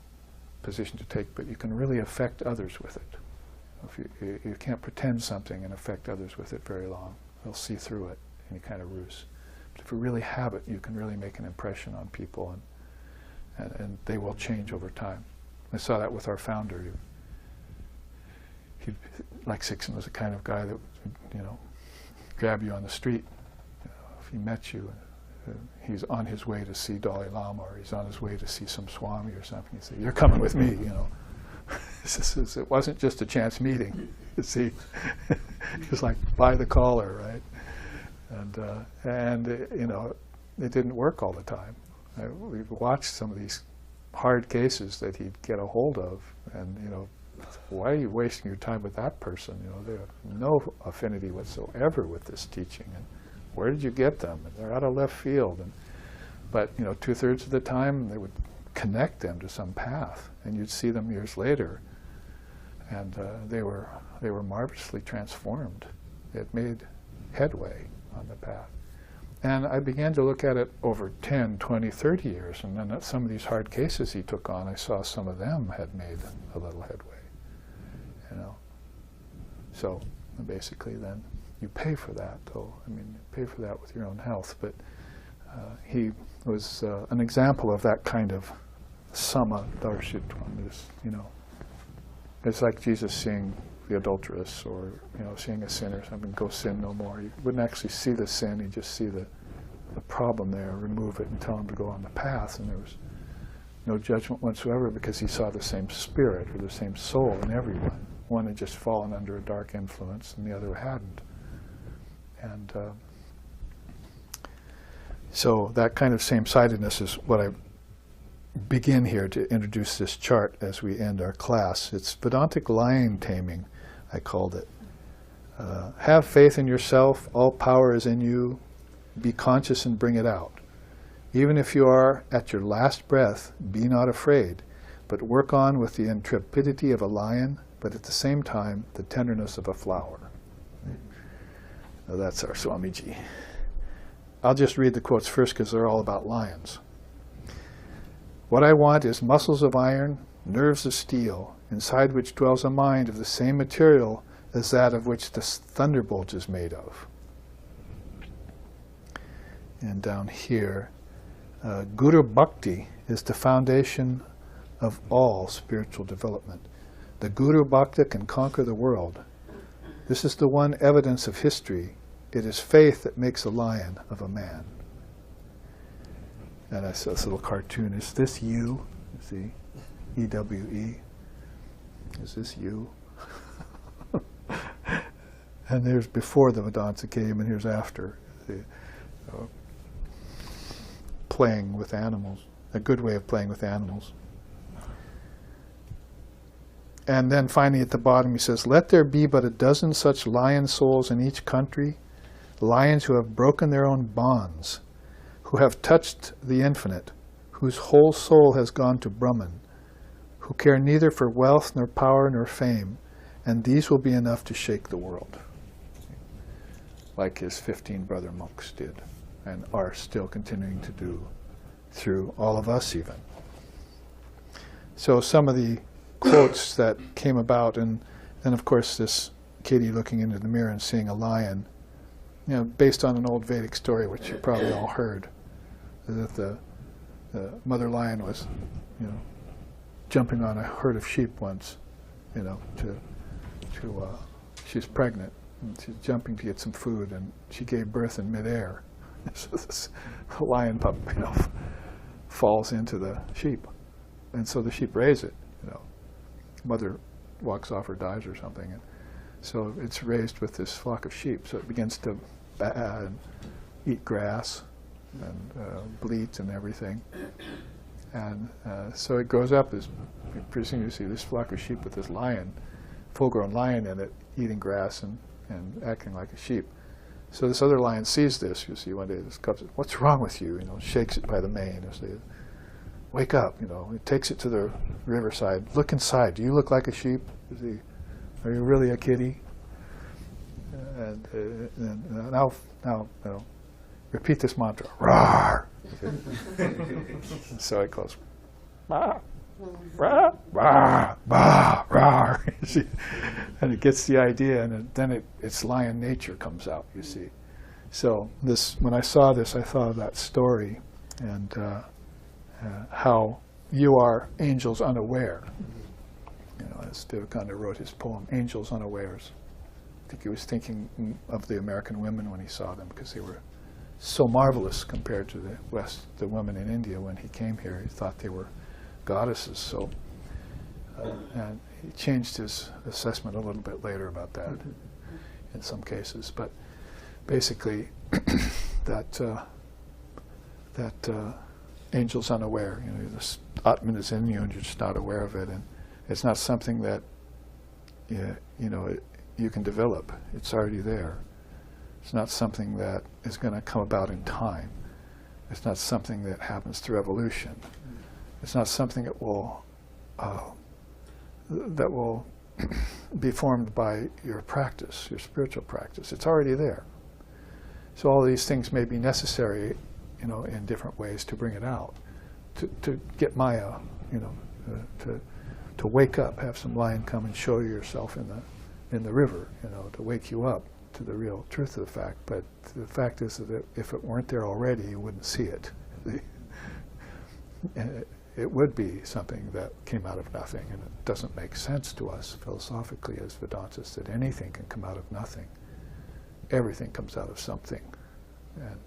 position to take, but you can really affect others with it. If you can't pretend something and affect others with it very long. They'll see through it, any kind of ruse. But if you really have it, you can really make an impression on people, and they will change over time. I saw that with our founder. Like Sixon was the kind of guy that would, grab you on the street. If he met you, he's on his way to see Dalai Lama, or he's on his way to see some Swami or something. He'd say, "You're coming with me," It wasn't just a chance meeting. You see, it was like by the collar, right? And it didn't work all the time. We've watched some of these hard cases that he'd get a hold of, and why are you wasting your time with that person? They have no affinity whatsoever with this teaching, and where did you get them? And they're out of left field. But 2/3 of the time they would connect them to some path, and you'd see them years later, and they were marvelously transformed. It made headway on the path. And I began to look at it over 10, 20, 30 years, and then at some of these hard cases he took on, I saw some of them had made a little headway. So basically then you pay for that, though. You pay for that with your own health. But he was an example of that kind of samudarshitvam. It's like Jesus seeing the adulteress, or seeing a sinner or something, go sin no more. You wouldn't actually see the sin, you just see the problem there, remove it and tell him to go on the path, and there was no judgment whatsoever, because he saw the same spirit or the same soul in everyone. One had just fallen under a dark influence and the other hadn't. And so that kind of same-sidedness is what I begin here to introduce this chart as we end our class. It's Vedantic lion taming, I called it. Have faith in yourself, all power is in you, be conscious and bring it out. Even if you are at your last breath, be not afraid, but work on with the intrepidity of a lion, but at the same time, the tenderness of a flower. Now that's our Swamiji. I'll just read the quotes first because they're all about lions. What I want is muscles of iron, nerves of steel, inside which dwells a mind of the same material as that of which the thunderbolt is made of. And down here, Guru Bhakti is the foundation of all spiritual development. The Guru Bhakta can conquer the world. This is the one evidence of history. It is faith that makes a lion of a man. And I saw this little cartoon. Is this you? See? E-W-E. Is this you? And there's before the Vedanta came, and here's after. Playing with animals. A good way of playing with animals. And then finally at the bottom he says, let there be but a dozen such lion souls in each country, lions who have broken their own bonds, who have touched the infinite, whose whole soul has gone to Brahman, who care neither for wealth nor power nor fame, and these will be enough to shake the world. Like his 15 brother monks did, and are still continuing to do through all of us even. So some of the quotes that came about, and then of course this kitty looking into the mirror and seeing a lion, based on an old Vedic story which you probably all heard, that the mother lion was, jumping on a herd of sheep once, she's pregnant, and she's jumping to get some food, and she gave birth in midair. So this lion pup, falls into the sheep. And so the sheep raise it, Mother walks off or dies or something. And so it's raised with this flock of sheep. So it begins to and eat grass and bleat and everything. And so it grows up as, pretty soon you see this flock of sheep with this lion, full-grown lion in it, eating grass and acting like a sheep. So this other lion sees this. You see one day this cub says, "What's wrong with you?" Shakes it by the mane and says, "Wake up!" It takes it to the riverside. "Look inside. Do you look like a sheep? Are you really a kitty?" And now, repeat this mantra. Roar. So it goes, bah, rah, bah, bah, rah. And it gets the idea, and then its lion nature comes out. You see. So when I saw this, I thought of that story and how you are angels unaware. As Vivekananda wrote his poem, "Angels Unawares." I think he was thinking of the American women when he saw them, because they were so marvelous compared to the women in India when he came here. He thought they were goddesses. So, and he changed his assessment a little bit later about that in some cases. But basically, that angel's unaware. This Atman is in you, and you're just not aware of it, and it's not something that you can develop. It's already there. It's not something that is going to come about in time. It's not something that happens through evolution. It's not something that will be formed by your practice, your spiritual practice. It's already there. So all these things may be necessary, in different ways to bring it out, to get Maya, to wake up, have some lion come and show you yourself in the river, to wake you up to the real truth of the fact. But the fact is that if it weren't there already, you wouldn't see it. It would be something that came out of nothing, and it doesn't make sense to us philosophically as Vedantists that anything can come out of nothing. Everything comes out of something, and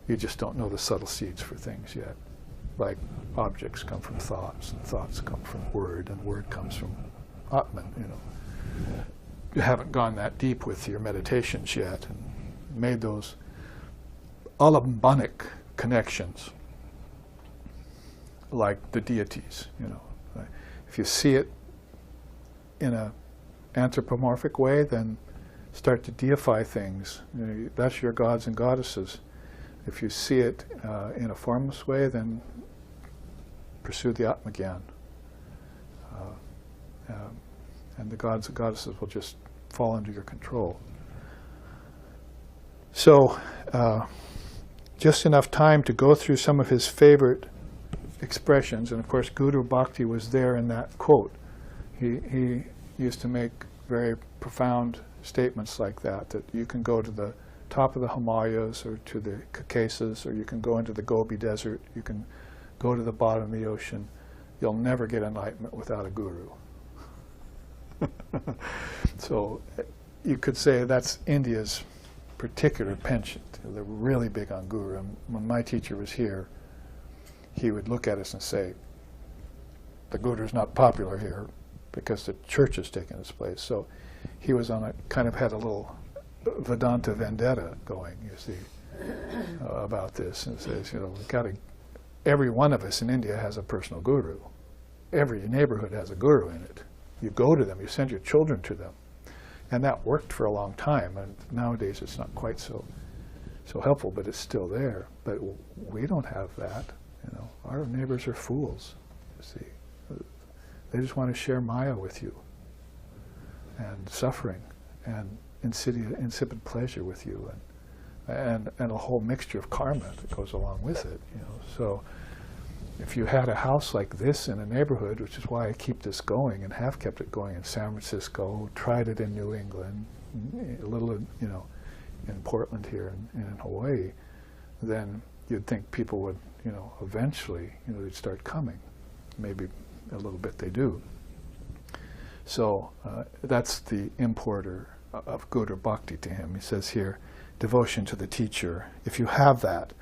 you just don't know the subtle seeds for things yet. Like objects come from thoughts, and thoughts come from word, and word comes from Atman. You haven't gone that deep with your meditations yet and made those alambanic connections like the deities. If you see it in an anthropomorphic way, then start to deify things. That's your gods and goddesses. If you see it in a formless way, then pursue the Atmagyan. And the gods and goddesses will just fall under your control. So, just enough time to go through some of his favorite expressions, and of course Guru Bhakti was there in that quote. He used to make very profound statements like that you can go to the top of the Himalayas or to the Caucasus, or you can go into the Gobi Desert, you can go to the bottom of the ocean. You'll never get enlightenment without a guru. So you could say that's India's particular penchant. They're really big on guru. And when my teacher was here, he would look at us and say, the guru's not popular here because the church has taken its place. So he was had a little Vedanta vendetta going, you see, about this, and says, every one of us in India has a personal guru. Every neighborhood has a guru in it. You go to them, you send your children to them. And that worked for a long time, and nowadays it's not quite so helpful, but it's still there. But we don't have that. Our neighbors are fools, you see. They just want to share Maya with you, and suffering, and insipid pleasure with you, and a whole mixture of karma that goes along with it. So if you had a house like this in a neighborhood, which is why I keep this going and have kept it going in San Francisco, tried it in New England, a little, in Portland here and in Hawaii, then you'd think people would, eventually, they'd start coming. Maybe a little bit they do. So that's the importer of Guru Bhakti to him. He says here, devotion to the teacher. If you have that,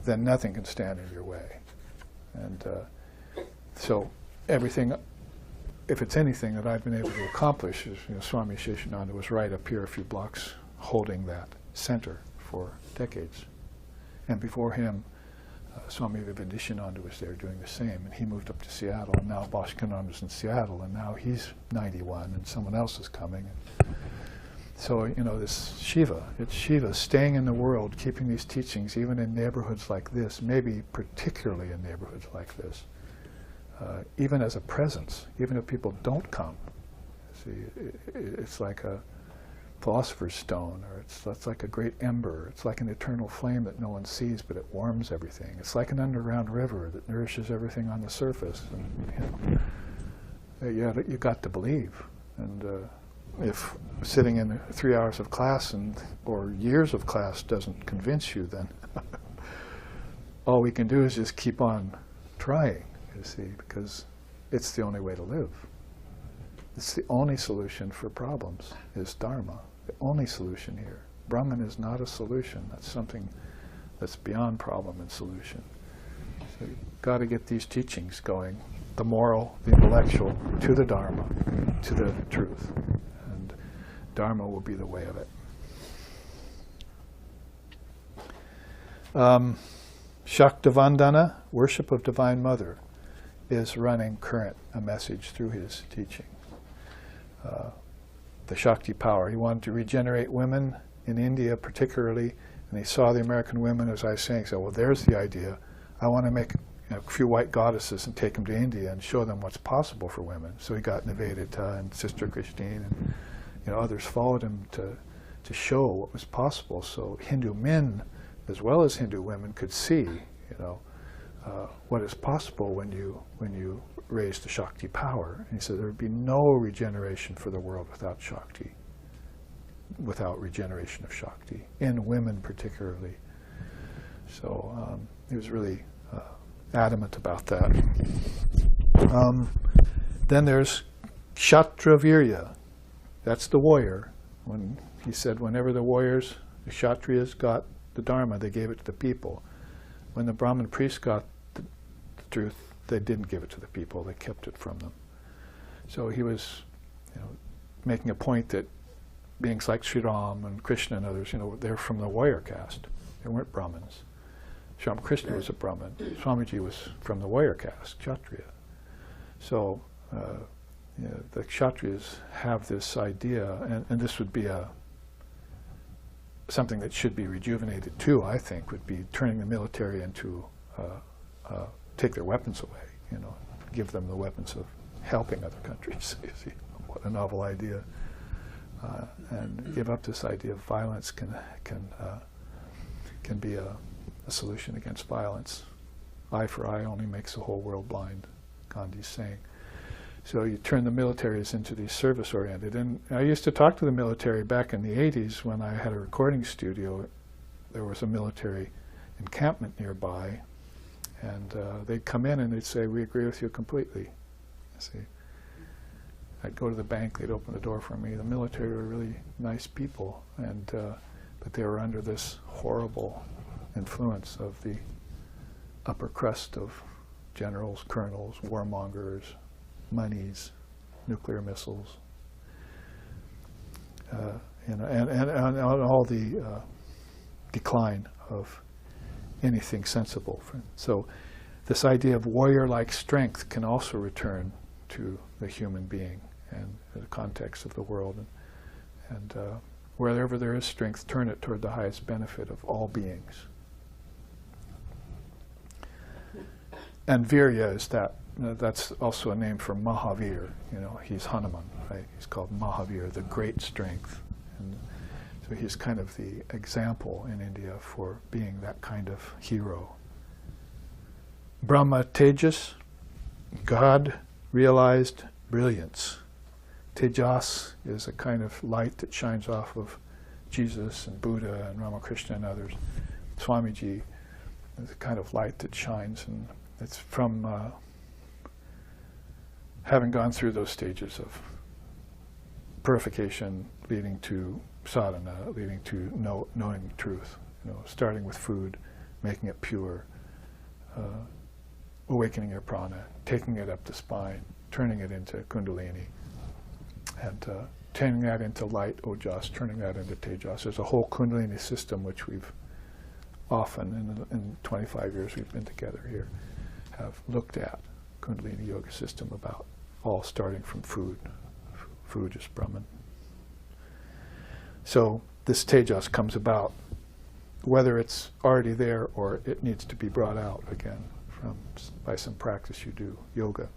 then nothing can stand in your way. And so everything, if it's anything that I've been able to accomplish, is, Swami Sheshananda was right up here a few blocks holding that center for decades. And before him, Swami Vivekananda was there doing the same, and he moved up to Seattle, and now Bhaskananda's in Seattle, and now he's 91, and someone else is coming. So, this Shiva, it's Shiva staying in the world, keeping these teachings, even in neighborhoods like this, maybe particularly in neighborhoods like this, even as a presence, even if people don't come. See, it's like a philosopher's stone, or it's like a great ember. It's like an eternal flame that no one sees, but it warms everything. It's like an underground river that nourishes everything on the surface. And, you got to believe. And if sitting in 3 hours of class or years of class doesn't convince you, then all we can do is just keep on trying, you see, because it's the only way to live. It's the only solution for problems, is dharma. The only solution here. Brahman is not a solution. That's something that's beyond problem and solution. So you've got to get these teachings going, the moral, the intellectual, to the dharma, to the truth. And dharma will be the way of it. Shaktavandana, worship of Divine Mother, is running current a message through his teaching. The Shakti power. He wanted to regenerate women in India particularly, and he saw the American women, as I was saying, he said, well, there's the idea. I want to make a few white goddesses and take them to India and show them what's possible for women. So he got Nivedita and Sister Christine, and others followed him to show what was possible. So Hindu men, as well as Hindu women, could see, what is possible when you raise the Shakti power. And he said there would be no regeneration for the world without Shakti, without regeneration of Shakti, in women particularly. So he was really adamant about that. Then there's Kshatravirya. That's the warrior. When he said whenever the warriors, the Kshatriyas, got the Dharma, they gave it to the people. When the Brahmin priests got the truth, they didn't give it to the people, they kept it from them. So he was making a point that beings like Sri Ram and Krishna and others, they're from the warrior caste. They weren't Brahmins. Sri Krishna was a Brahmin. Swamiji was from the warrior caste, Kshatriya. So the Kshatriyas have this idea, and this would be something that should be rejuvenated too, I think, would be turning the military into take their weapons away, give them the weapons of helping other countries. You see, what a novel idea. And give up this idea of violence can be a solution against violence. Eye for eye only makes the whole world blind, Gandhi's saying. So you turn the militaries into these service-oriented. And I used to talk to the military back in the 80s when I had a recording studio. There was a military encampment nearby. And they'd come in and they'd say, we agree with you completely. You see, I'd go to the bank, they'd open the door for me. The military were really nice people, but they were under this horrible influence of the upper crust of generals, colonels, warmongers, monies, nuclear missiles, and all the decline of anything sensible. So this idea of warrior-like strength can also return to the human being and the context of the world. And wherever there is strength, turn it toward the highest benefit of all beings. And Virya is that. That's also a name for Mahavir. He's Hanuman, right? He's called Mahavir, the great strength. And so he's kind of the example in India for being that kind of hero. Brahma Tejas, God realized brilliance. Tejas is a kind of light that shines off of Jesus and Buddha and Ramakrishna and others. Swamiji is a kind of light that shines, and it's from having gone through those stages of purification leading to sadhana, leading to knowing truth, starting with food, making it pure, awakening your prana, taking it up the spine, turning it into kundalini, and turning that into light, ojas, turning that into tejas. There's a whole kundalini system which we've often, in 25 years we've been together here, have looked at kundalini yoga system about all starting from food. Food is Brahman. So this tejas comes about, whether it's already there or it needs to be brought out again by some practice you do, yoga.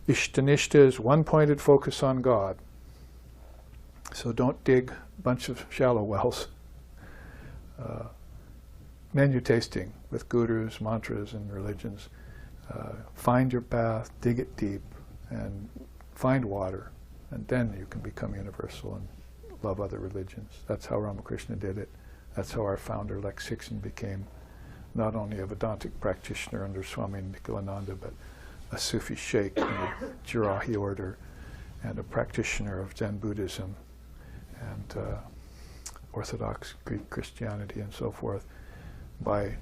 Ishtanishta is one-pointed focus on God. So don't dig a bunch of shallow wells. Menu tasting with gurus, mantras, and religions. Find your path, dig it deep, and find water, and then you can become universal and love other religions. That's how Ramakrishna did it. That's how our founder, Lex Hickson, became not only a Vedantic practitioner under Swami Nikolananda, but a Sufi sheikh in the Jarahi order, and a practitioner of Zen Buddhism, and Orthodox Greek Christianity, and so forth, by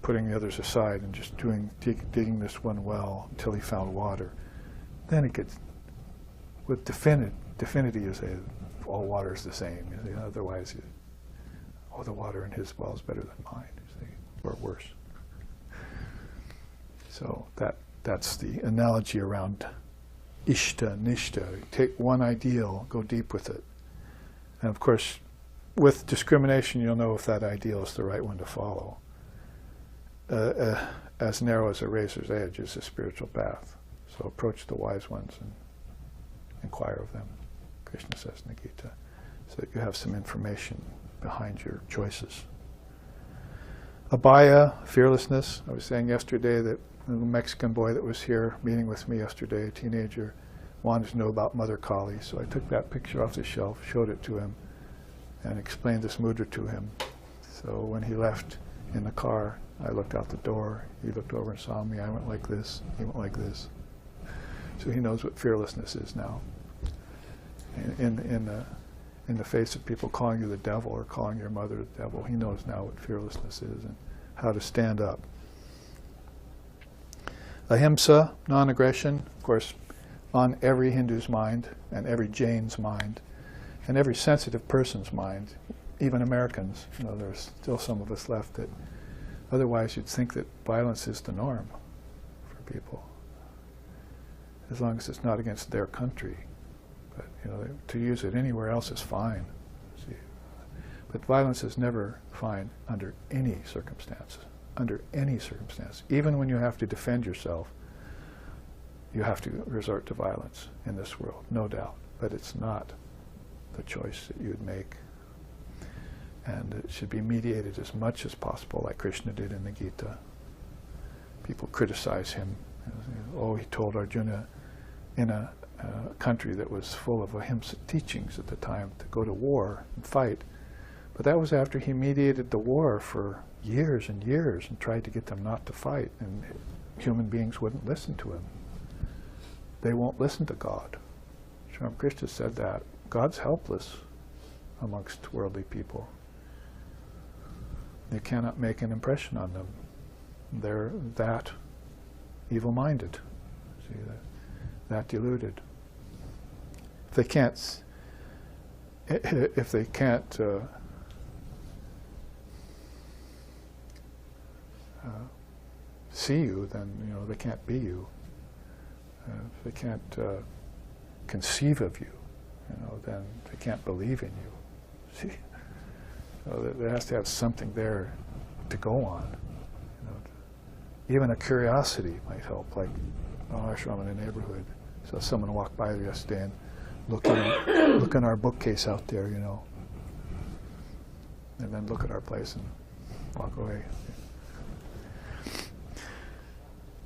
putting the others aside and just digging this one well until he found water. Then it gets, with divinity, you say all water is the same. You say, otherwise, the water in his well is better than mine, you see, or worse. So that's the analogy around ishta, nishta. Take one ideal, go deep with it. And of course, with discrimination, you'll know if that ideal is the right one to follow. As narrow as a razor's edge is the spiritual path. So approach the wise ones and inquire of them, Krishna says in the Gita, so that you have some information behind your choices. Abhaya, fearlessness. I was saying yesterday that the Mexican boy that was here meeting with me yesterday, a teenager, wanted to know about Mother Kali. So I took that picture off the shelf, showed it to him, and explained this mudra to him. So when he left in the car, I looked out the door, he looked over and saw me, I went like this, he went like this. So he knows what fearlessness is now. In the face of people calling you the devil or calling your mother the devil, he knows now what fearlessness is and how to stand up. Ahimsa, non-aggression, of course, on every Hindu's mind and every Jain's mind and every sensitive person's mind, even Americans. There's still some of us left that otherwise you'd think that violence is the norm for people, as long as it's not against their country. But to use it anywhere else is fine. See? But violence is never fine under any circumstances. Under any circumstance, even when you have to defend yourself, you have to resort to violence in this world, no doubt. But it's not the choice that you'd make. And it should be mediated as much as possible, like Krishna did in the Gita. People criticize him. He told Arjuna in a country that was full of ahimsa teachings at the time to go to war and fight. But that was after he mediated the war for years and years and tried to get them not to fight, and human beings wouldn't listen to him. They won't listen to God. Sri Ramakrishna said that. God's helpless amongst worldly people. You cannot make an impression on them. They're that evil-minded, see, that deluded. If they can't see you, then they can't be you. If they can't conceive of you, then they can't believe in you. See, so there has to have something there to go on. Even a curiosity might help, like ashram in a neighborhood. So someone walked by there yesterday and look in our bookcase out there, and then look at our place and walk away.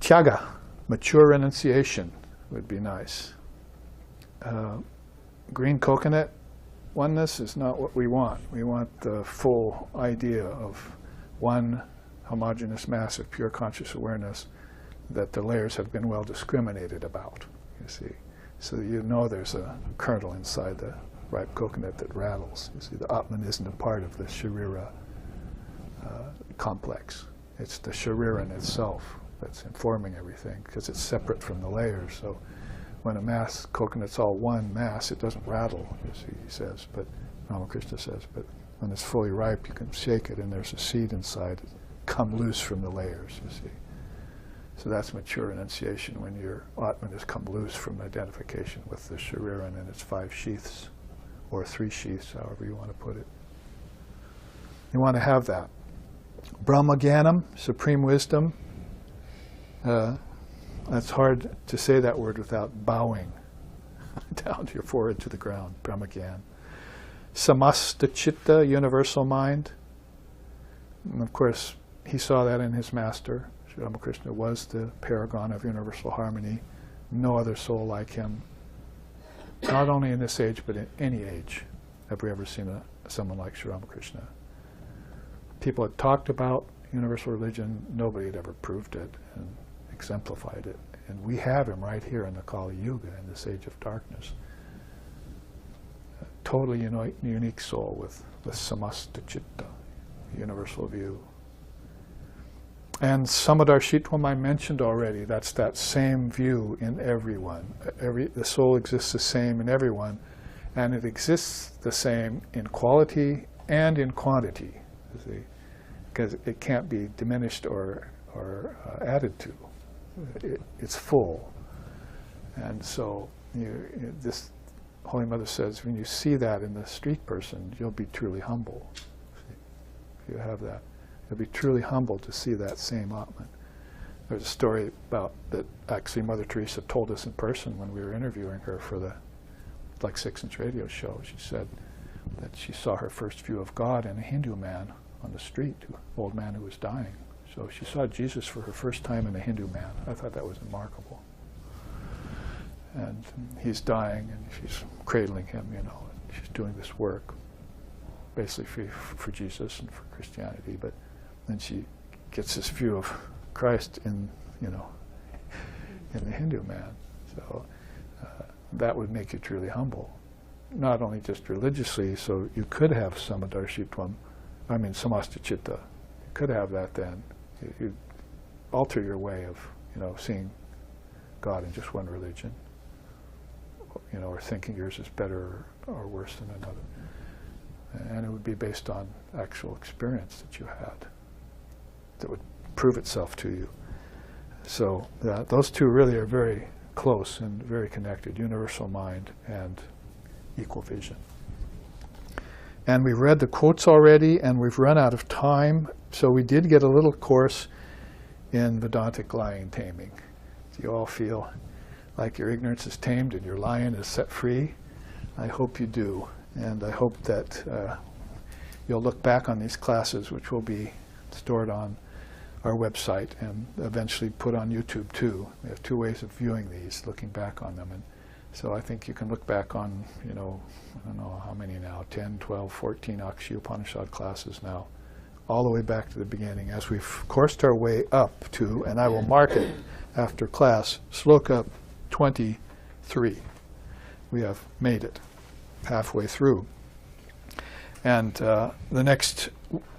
Tyaga, mature renunciation would be nice. Green coconut oneness is not what we want. We want the full idea of one homogeneous mass of pure conscious awareness that the layers have been well discriminated about, you see. So there's a kernel inside the ripe coconut that rattles. You see, the Atman isn't a part of the Sharira complex. It's the Sharira in itself that's informing everything, because it's separate from the layers. So when a mass, coconut's all one mass, it doesn't rattle, you see, he says, but Ramakrishna says, but when it's fully ripe, you can shake it and there's a seed inside, it come loose from the layers, you see. So that's mature enunciation, when your Atman has come loose from identification with the Shariran and its 5 sheaths, or 3 sheaths, however you want to put it. You want to have that. Brahmagyanam, supreme wisdom. That's hard to say that word without bowing down to your forehead to the ground, Brahmagyan. Samasta Chitta, universal mind. And of course, he saw that in his master. Sri Ramakrishna was the paragon of universal harmony. No other soul like him. Not only in this age, but in any age have we ever seen someone like Sri Ramakrishna. People had talked about universal religion, nobody had ever proved it and exemplified it. And we have him right here in the Kali Yuga, in this age of darkness. A totally unique soul with samasta chitta, universal view. And Samadarshitvam I mentioned already. That's that same view in everyone. The soul exists the same in everyone, and it exists the same in quality and in quantity, because it can't be diminished or added to. It's full. And so this Holy Mother says, when you see that in the street person, you'll be truly humble. If you have that. You'll be truly humbled to see that same Atman. There's a story about that actually Mother Teresa told us in person when we were interviewing her for the 6-inch radio show. She said that she saw her first view of God in a Hindu man on the street, an old man who was dying. So she saw Jesus for her first time in a Hindu man. I thought that was remarkable. And he's dying, and she's cradling him, and she's doing this work, basically for Jesus and for Christianity. But then she gets this view of Christ in the Hindu man. So that would make you truly humble, not only just religiously. So you could have Samadarshitvam, Samasta Chitta. You could have that then. You'd alter your way of seeing God in just one religion, or thinking yours is better or worse than another. And it would be based on actual experience that you had that would prove itself to you. So those two really are very close and very connected, universal mind and equal vision. And we've read the quotes already, and we've run out of time, so we did get a little course in Vedantic lion taming. Do you all feel like your ignorance is tamed and your lion is set free? I hope you do. And I hope that you'll look back on these classes, which will be stored on our website and eventually put on YouTube too. We have 2 ways of viewing these, looking back on them. And so I think you can look back on, I don't know how many now, 10, 12, 14 Akshi Upanishad classes now, all the way back to the beginning as we've coursed our way up to, and I will mark it after class, Sloka 23. We have made it halfway through. And the next,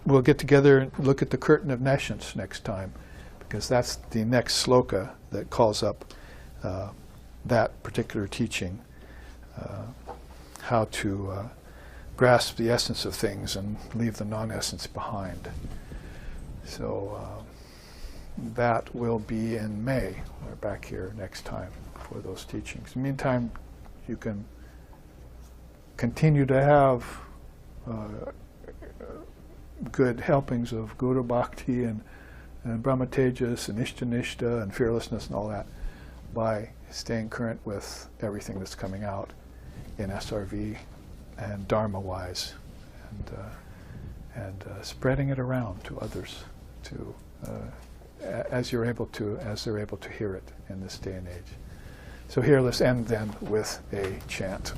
we'll get together and look at the curtain of nescience next time, because that's the next sloka that calls up that particular teaching, how to grasp the essence of things and leave the non-essence behind. So that will be in May. We're back here next time for those teachings. In the meantime, you can continue to have good helpings of Guru Bhakti and Brahma Tejas and Ishtanishta and fearlessness and all that by staying current with everything that's coming out in SRV and Dharma-wise, and spreading it around to others, as they're able to hear it in this day and age. So here, let's end then with a chant.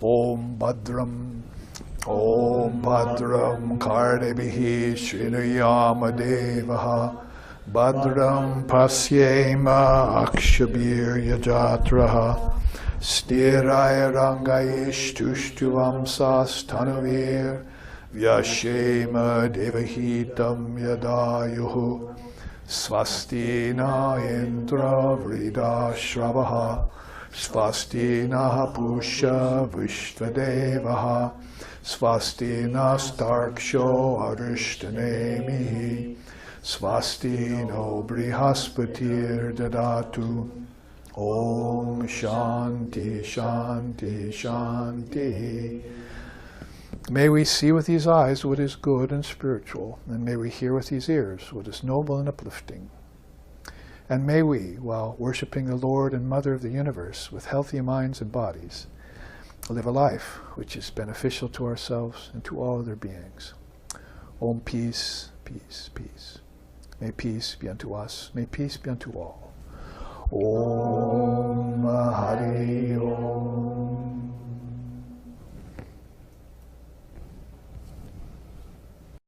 Om Bhadram, Om Bhadram Kardebihi Srinuyama Devaha Bhadram Pasyema Akshabir Yajatraha Stiraya Rangayish Tushtuvam Sastanavir Vyashema Devahitam Yadayuhu Swasti na indra vrida shrabaha. Swasti na pusha vishvadevaha. Swasti na starksho arishthanemihi. Swasti no brihaspatir dadatu. Om Shanti Shanti Shanti. May we see with these eyes what is good and spiritual, and may we hear with these ears what is noble and uplifting. And may we, while worshipping the Lord and Mother of the universe with healthy minds and bodies, live a life which is beneficial to ourselves and to all other beings. Om peace, peace, peace. May peace be unto us. May peace be unto all. Om